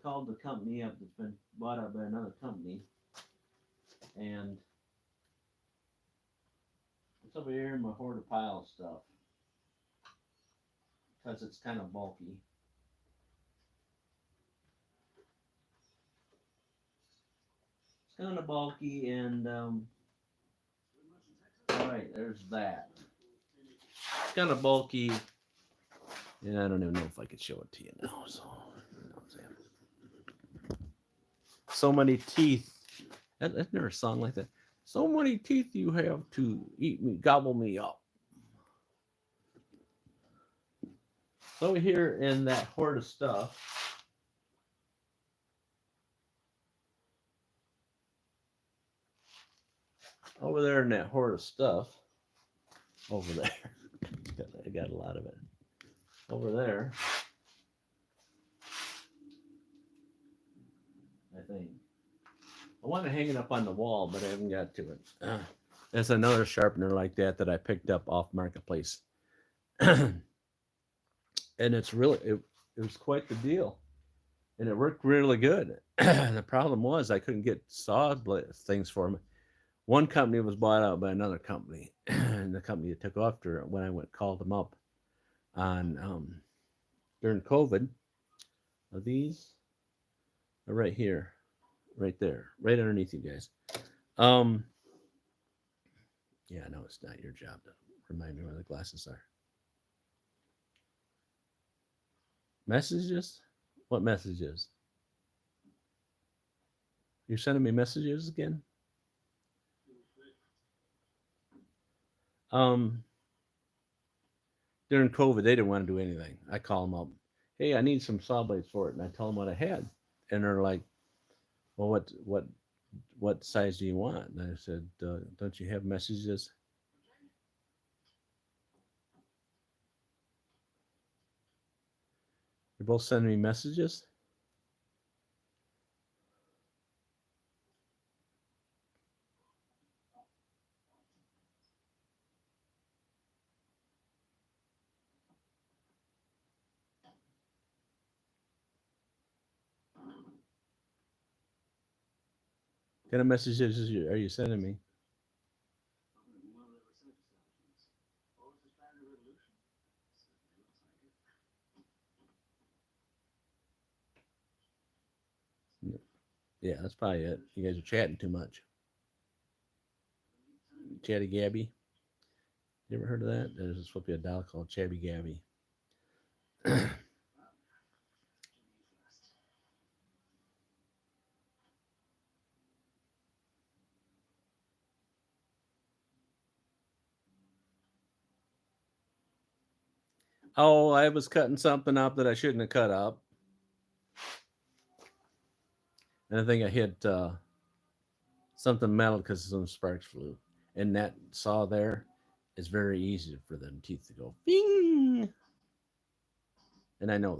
called the company up that's been bought out by another company, and it's over here in my hoarder pile of stuff because it's kind of bulky. It's kind of bulky, and all right, there's that. It's kind of bulky. Yeah, I don't even know if I could show it to you now. So many teeth. Isn't there a song like that? So many teeth you have to eat me, gobble me up. So over here in that hoard of stuff, over there in that hoard of stuff, over there, I got a lot of it. Over there, I think. I want to hang it up on the wall, but I haven't got to it. There's another sharpener like that I picked up off Marketplace. And it's really, it was quite the deal. and it worked really good. The problem was I couldn't get things for them. One company was bought out by another company, and the company that took after it when I went called them up on during COVID. These are right here, right there, right underneath you guys. Um, yeah, no, it's not your job to remind me where the glasses are. Messages? What messages? You're sending me messages again? Um, During COVID, they didn't want to do anything. I call them up. Hey, I need some saw blades for it, and I tell them what I had, and they're like, "Well, what size do you want?" And I said, "Don't you have messages?" They're both sending me messages. What kind of messages are you sending me? Yeah, that's probably it. You guys are chatting too much. Chatty Gabby. You ever heard of that? There's supposed to be a doll called Chabby Gabby. Oh, I was cutting something up that I shouldn't have cut up, and I think I hit something metal because some sparks flew. And that saw there is very easy for them teeth to go bing, and I know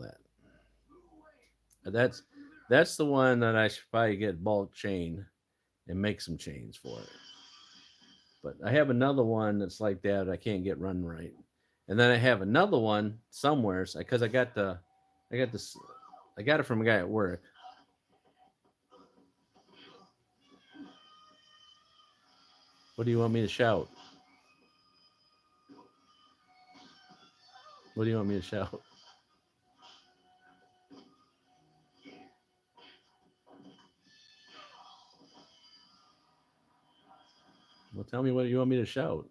that. That's the one that I should probably get bulk chain and make some chains for it. But I have another one that's like that I can't get run right, and then I have another one somewhere because I got this, I got it from a guy at work. What do you want me to shout? What do you want me to shout? Well, tell me what you want me to shout.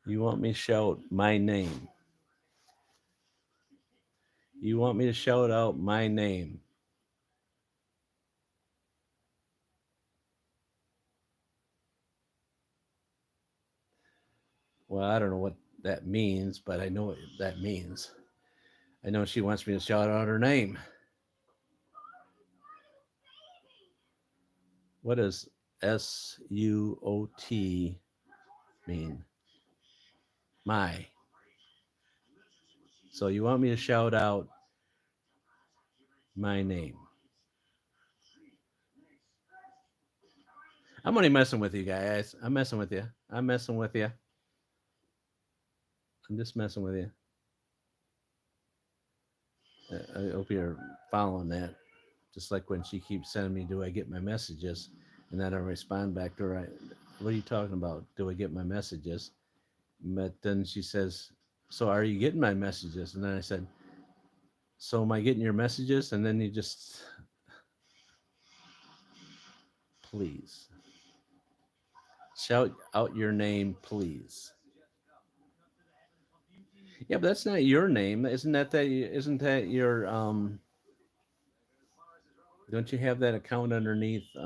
You want me to shout my name? You want me to shout out my name? Well, I don't know what that means, but I know what that means. I know she wants me to shout out her name. What is SUOT mean? My. So you want me to shout out my name? I'm only messing with you guys. I'm messing with you. I'm messing with you. I'm just messing with you. I hope you're following that. Just like when she keeps sending me, "Do I get my messages?" And then I respond back to her, "What are you talking about? Do I get my messages?" But then she says, "So are you getting my messages?" And then I said, "So am I getting your messages?" And then you just, please shout out your name, please. Yeah, but that's not your name, isn't that? Isn't that your Don't you have that account underneath? I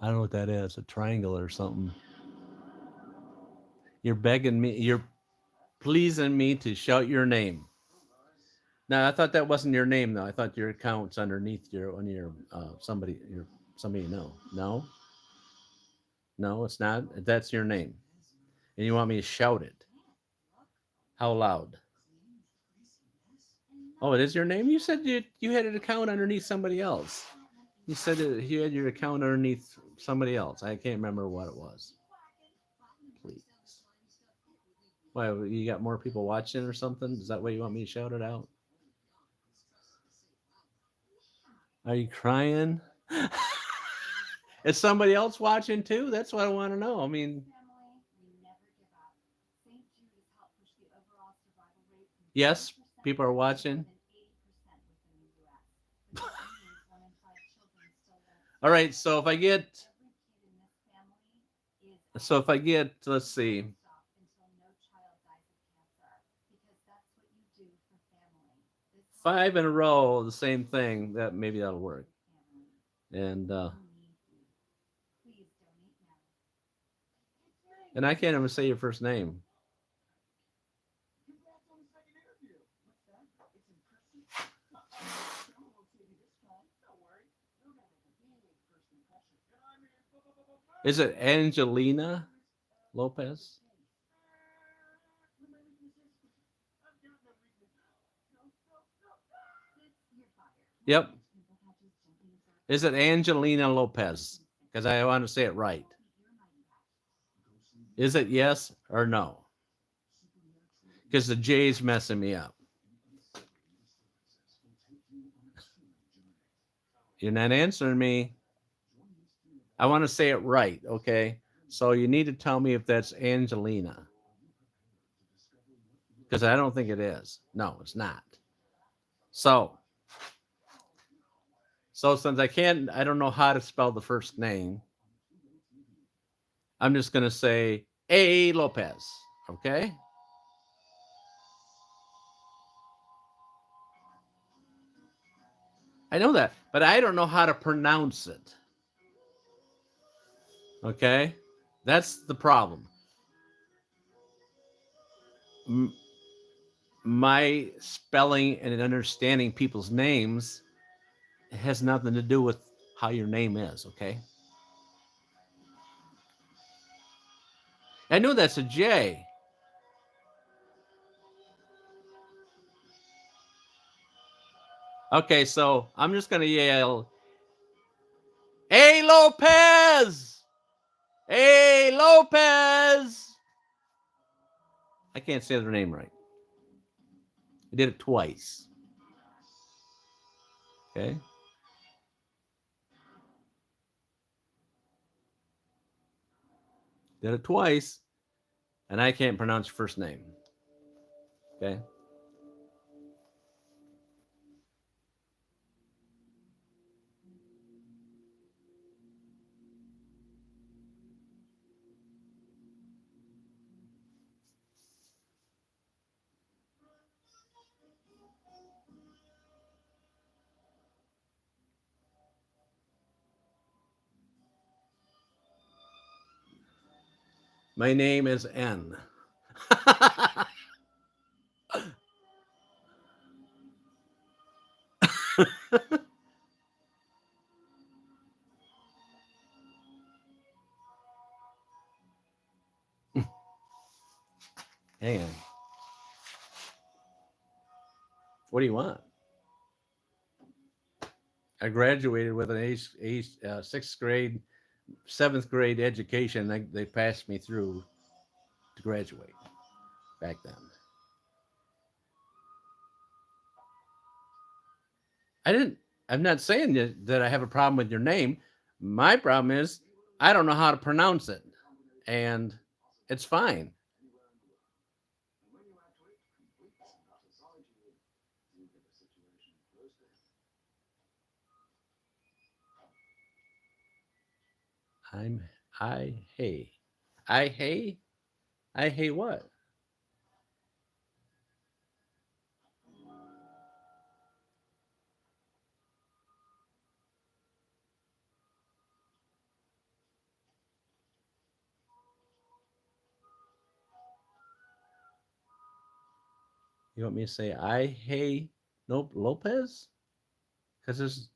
don't know what that is, a triangle or something. You're begging me, you're pleasing me to shout your name. Now, I thought that wasn't your name though. I thought your account's underneath your on your somebody you know. No, no, it's not. That's your name, and you want me to shout it. How loud? Oh, it is your name. You said you had an account underneath somebody else. You said you had your account underneath somebody else. I can't remember what it was. Please. Why, you got more people watching or something? Is that why you want me to shout it out? Are you crying? Is somebody else watching too? That's what I want to know. I mean, yes, people are watching. All right, so if I get, let's see, 5 in a row, the same thing, that maybe that'll work. And I can't even say your first name. Is it Angelina Lopez? Yep. Is it Angelina Lopez? Because I want to say it right. Is it yes or no? Because the J's messing me up. You're not answering me. I want to say it right, okay? So you need to tell me if that's Angelina. Because I don't think it is. No, it's not. So, since I don't know how to spell the first name, I'm just going to say A. Lopez, okay? I know that, but I don't know how to pronounce it. Okay? That's the problem. M- my spelling and understanding people's names has nothing to do with how your name is, okay? I know that's a J. Okay, so I'm just going to yell, A. Lopez! A. Lopez! I can't say their name right. I did it twice. Okay? Did it twice, and I can't pronounce your first name. Okay? My name is N. Hang on. What do you want? I graduated with an sixth grade, seventh grade education. They passed me through to graduate back then. I didn't. I'm not saying that I have a problem with your name. My problem is I don't know how to pronounce it, and it's fine. I'm I hey. I hey. I hey what? You want me to say I hey nope Lopez? Because there's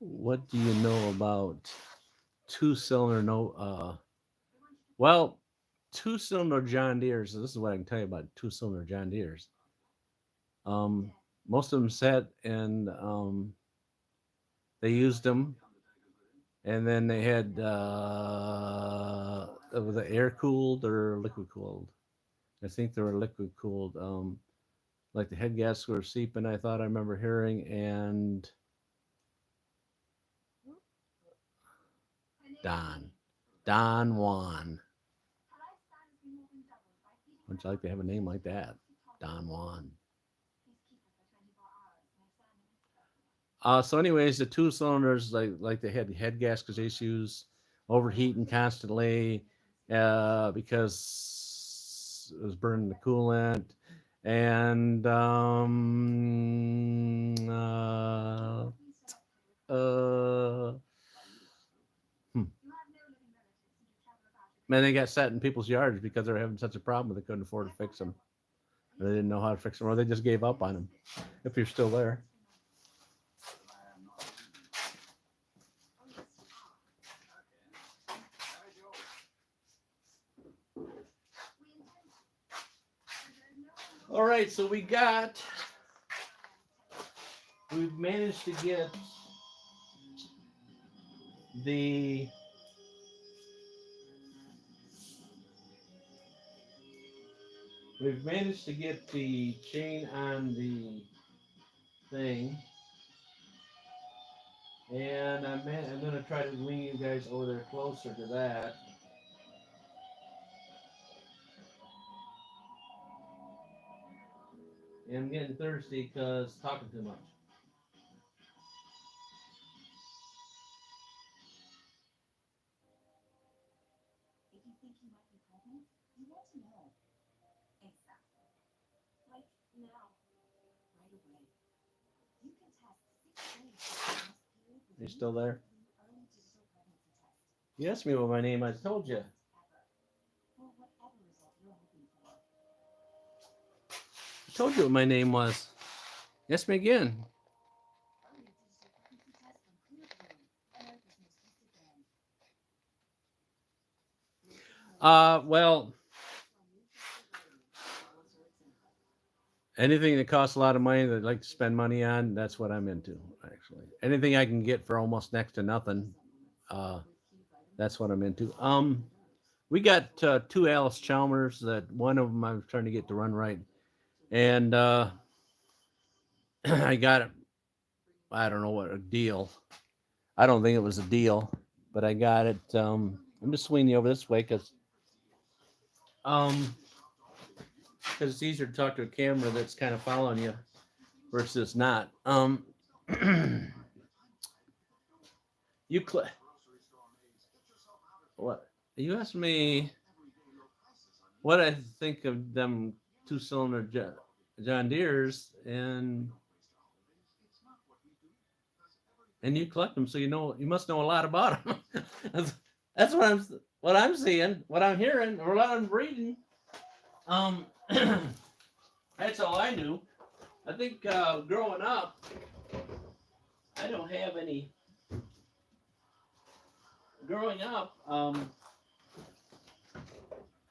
what do you know about two-cylinder well, two-cylinder John Deere's. This is what I can tell you about two-cylinder John Deere's. Um, most of them sat and they used them, and then they had was it air cooled or liquid cooled? I think they were liquid cooled. Like the head gasket were seeping. I thought I remember hearing, and Don, Don Juan. Would you like to have a name like that, Don Juan? So, anyways, the two cylinders like they had head gaskets issues, overheating constantly, because it was burning the coolant, and hmm. Man, they got sat in people's yards because they were having such a problem they couldn't afford to fix them. Or they didn't know how to fix them, or they just gave up on them. If you're still there. All right, so we've managed to get the chain on the thing, and I'm going to try to bring you guys over there closer to that. And I'm getting thirsty because talking too much. You still there? You asked me what my name. I told you. I told you what my name was. Ask me again. Well, anything that costs a lot of money that I like to spend money on, that's what I'm into, actually. Anything I can get for almost next to nothing, uh, that's what I'm into. We got two Alice Chalmers that one of them I was trying to get to run right. And I got it. I don't know what a deal. I don't think it was a deal, but I got it. I'm just swinging you over this way um, it's easier to talk to a camera that's kind of following you versus not. You what? You asked me what I think of them two-cylinder John Deere's, and you collect them, so you must know a lot about them. that's, that's what I'm. what I'm seeing, what I'm hearing, or what I'm reading. That's all I knew. I think growing up, I don't have any. Growing up,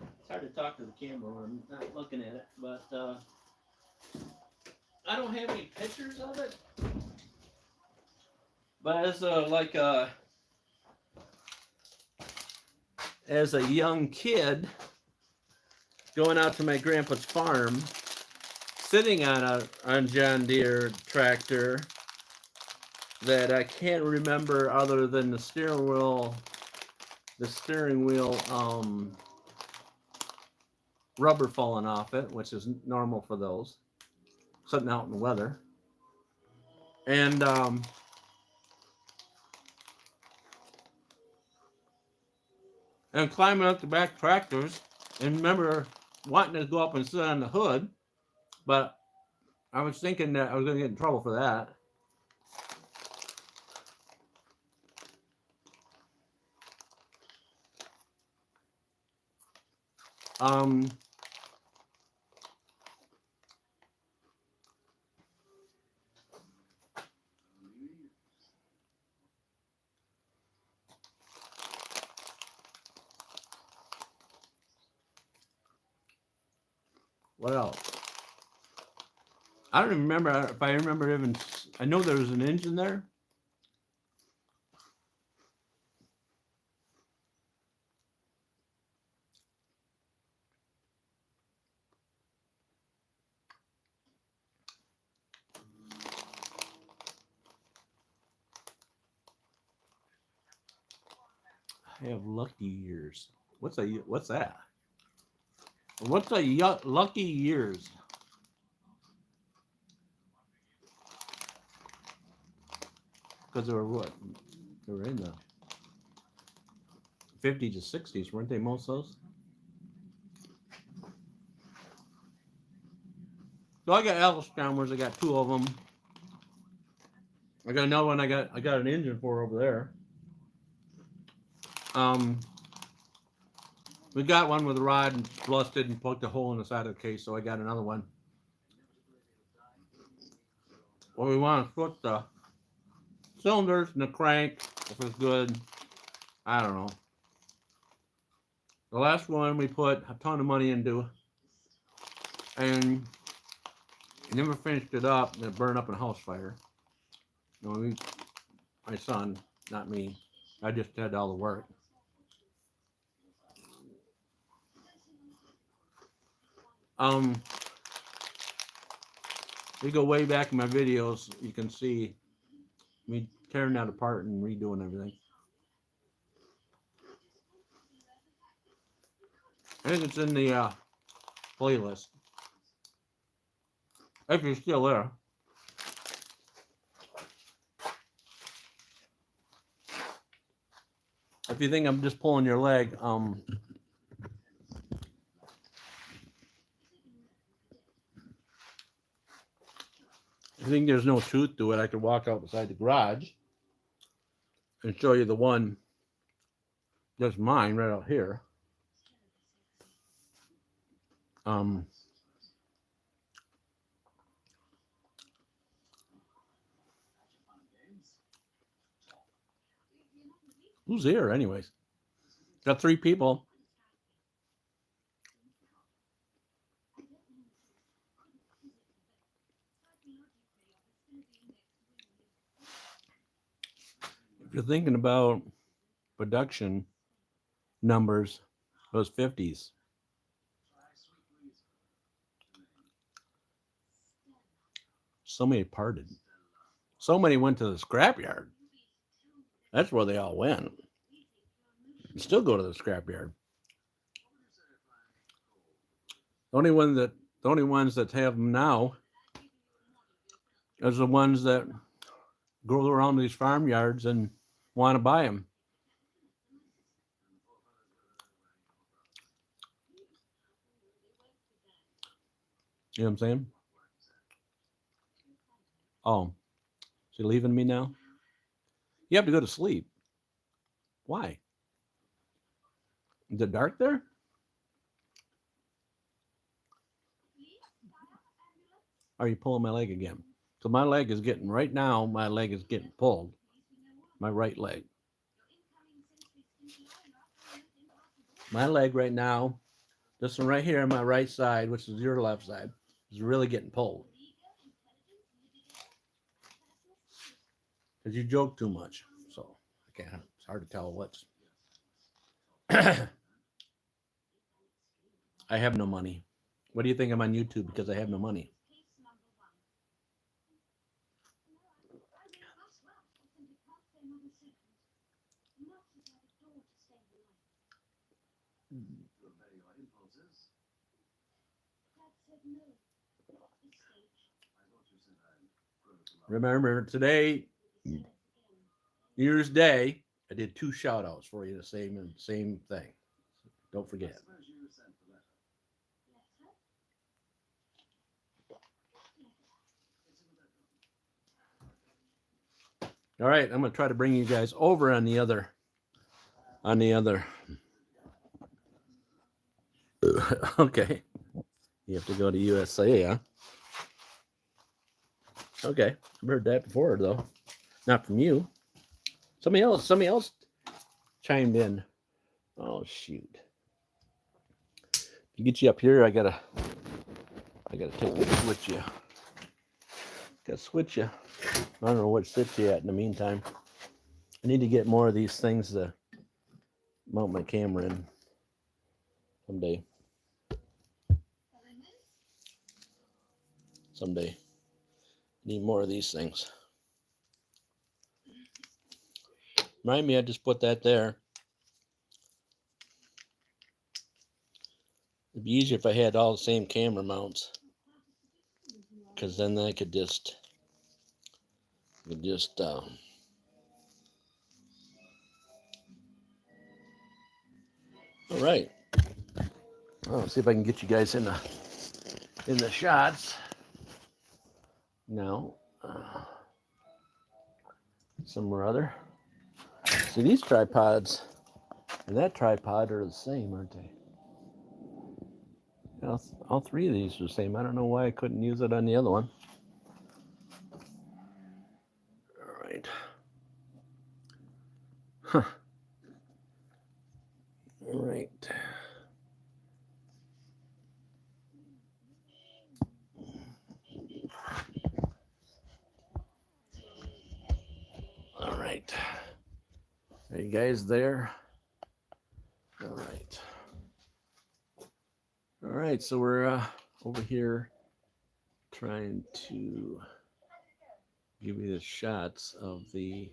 it's hard to talk to the camera when I'm not looking at it, but I don't have any pictures of it. But as a young kid, going out to my grandpa's farm, sitting on a John Deere tractor that I can't remember other than the steering wheel rubber falling off it, which is normal for those, sitting out in the weather. And climbing up the back tractors, and remember wanting to go up and sit on the hood, but I was thinking that I was going to get in trouble for that. What else? I don't even remember if I remember even. I know there was an engine there. I have lucky years. What's that? What's a lucky years? Because they were what? They were in the 50s to 60s, weren't they? Most of those. So I got Alice Chalmers. I got 2 of them. I got another one. I got an engine for over there. We got one with a rod and busted and poked a hole in the side of the case, so I got another one. Well, we want to put the cylinders and the crank, if it's good. I don't know. The last one we put a ton of money into, and never finished it up, and it burned up in a house fire. You know, my son, not me. I just did all the work. We go way back in my videos. You can see me tearing that apart and redoing everything. I think it's in the playlist. If you're still there. If you think I'm just pulling your leg, I think there's no truth to it. I could walk out beside the garage and show you the one that's mine right out here. Who's here anyways? Got 3 people. If you're thinking about production numbers, those 50s. So many parted. So many went to the scrapyard. That's where they all went. You still go to the scrapyard. The only ones that have them now is the ones that go around these farmyards and want to buy them. You know what I'm saying? Oh, is he leaving me now? You have to go to sleep. Why? Is it dark there? Are you pulling my leg again? So my leg is getting, right now, my leg is getting pulled. My right leg. My leg right now, this one right here on my right side, which is your left side, is really getting pulled. Because you joke too much. So I can't, it's hard to tell what's. I have no money. What do you think I'm on YouTube because I have no money? Remember today, New Year's Day, I did 2 shout outs for you, the same thing. Don't forget. All right, I'm gonna try to bring you guys over on the other. Okay, you have to go to USA, huh? Okay, I've heard that before though, not from you. Somebody else chimed in. Oh shoot! To get you up here, I gotta take you, switch you. Gotta switch you. I don't know what sits you at in the meantime. I need to get more of these things to mount my camera in someday. Someday. Need more of these things. Remind me, I just put that there. It'd be easier if I had all the same camera mounts. Because then I could just all right. I'll see if I can get you guys in the shots. Now, somewhere other. See, these tripods and that tripod are the same, aren't they? All 3 of these are the same. I don't know why I couldn't use it on the other one. All right. Huh. All right. All right. Are you guys there? All right. All right. So we're over here trying to give you the shots of the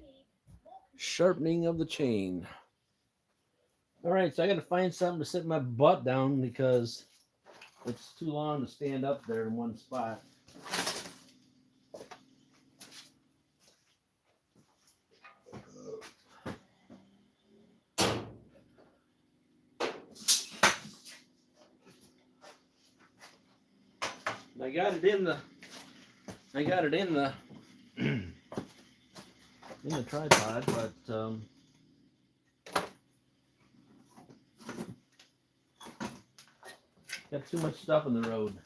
sharpening of the chain. All right. So I got to find something to sit my butt down because it's too long to stand up there in one spot. I got it in the in the tripod, but got too much stuff on the road.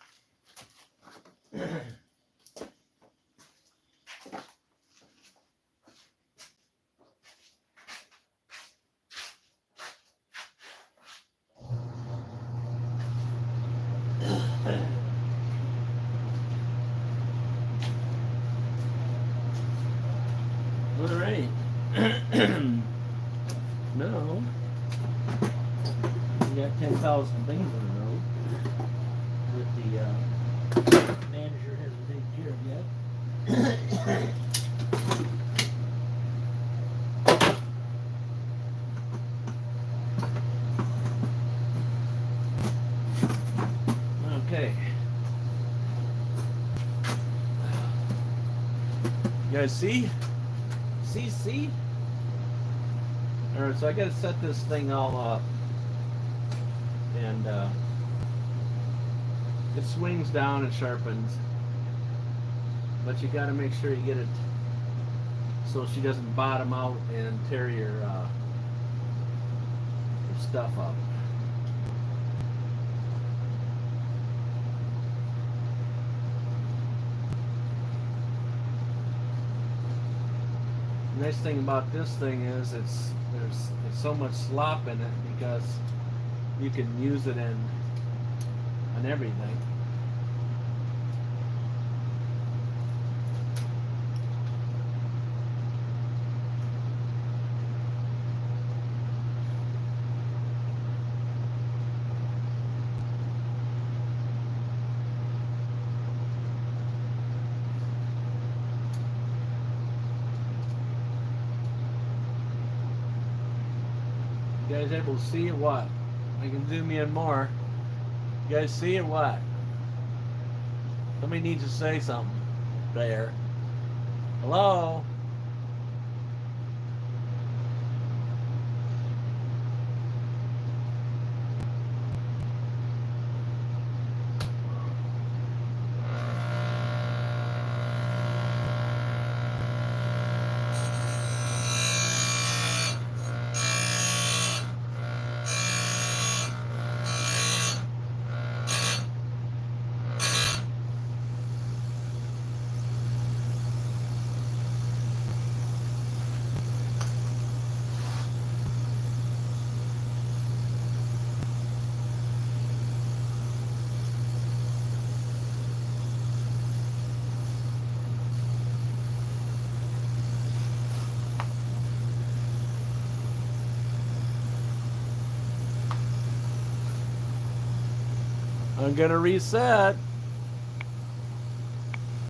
All right. No. We got 10,000 things on the road that the manager hasn't taken care of yet. Okay. You guys see? See? Alright, so I gotta set this thing all up. And it swings down and sharpens. But you gotta make sure you get it so she doesn't bottom out and tear your stuff up. The nice thing about this thing is there's so much slop in it because you can use it on everything. You guys able to see it? What? I can zoom in more. You guys see it? What? Somebody needs to say something there. Hello? I'm gonna reset.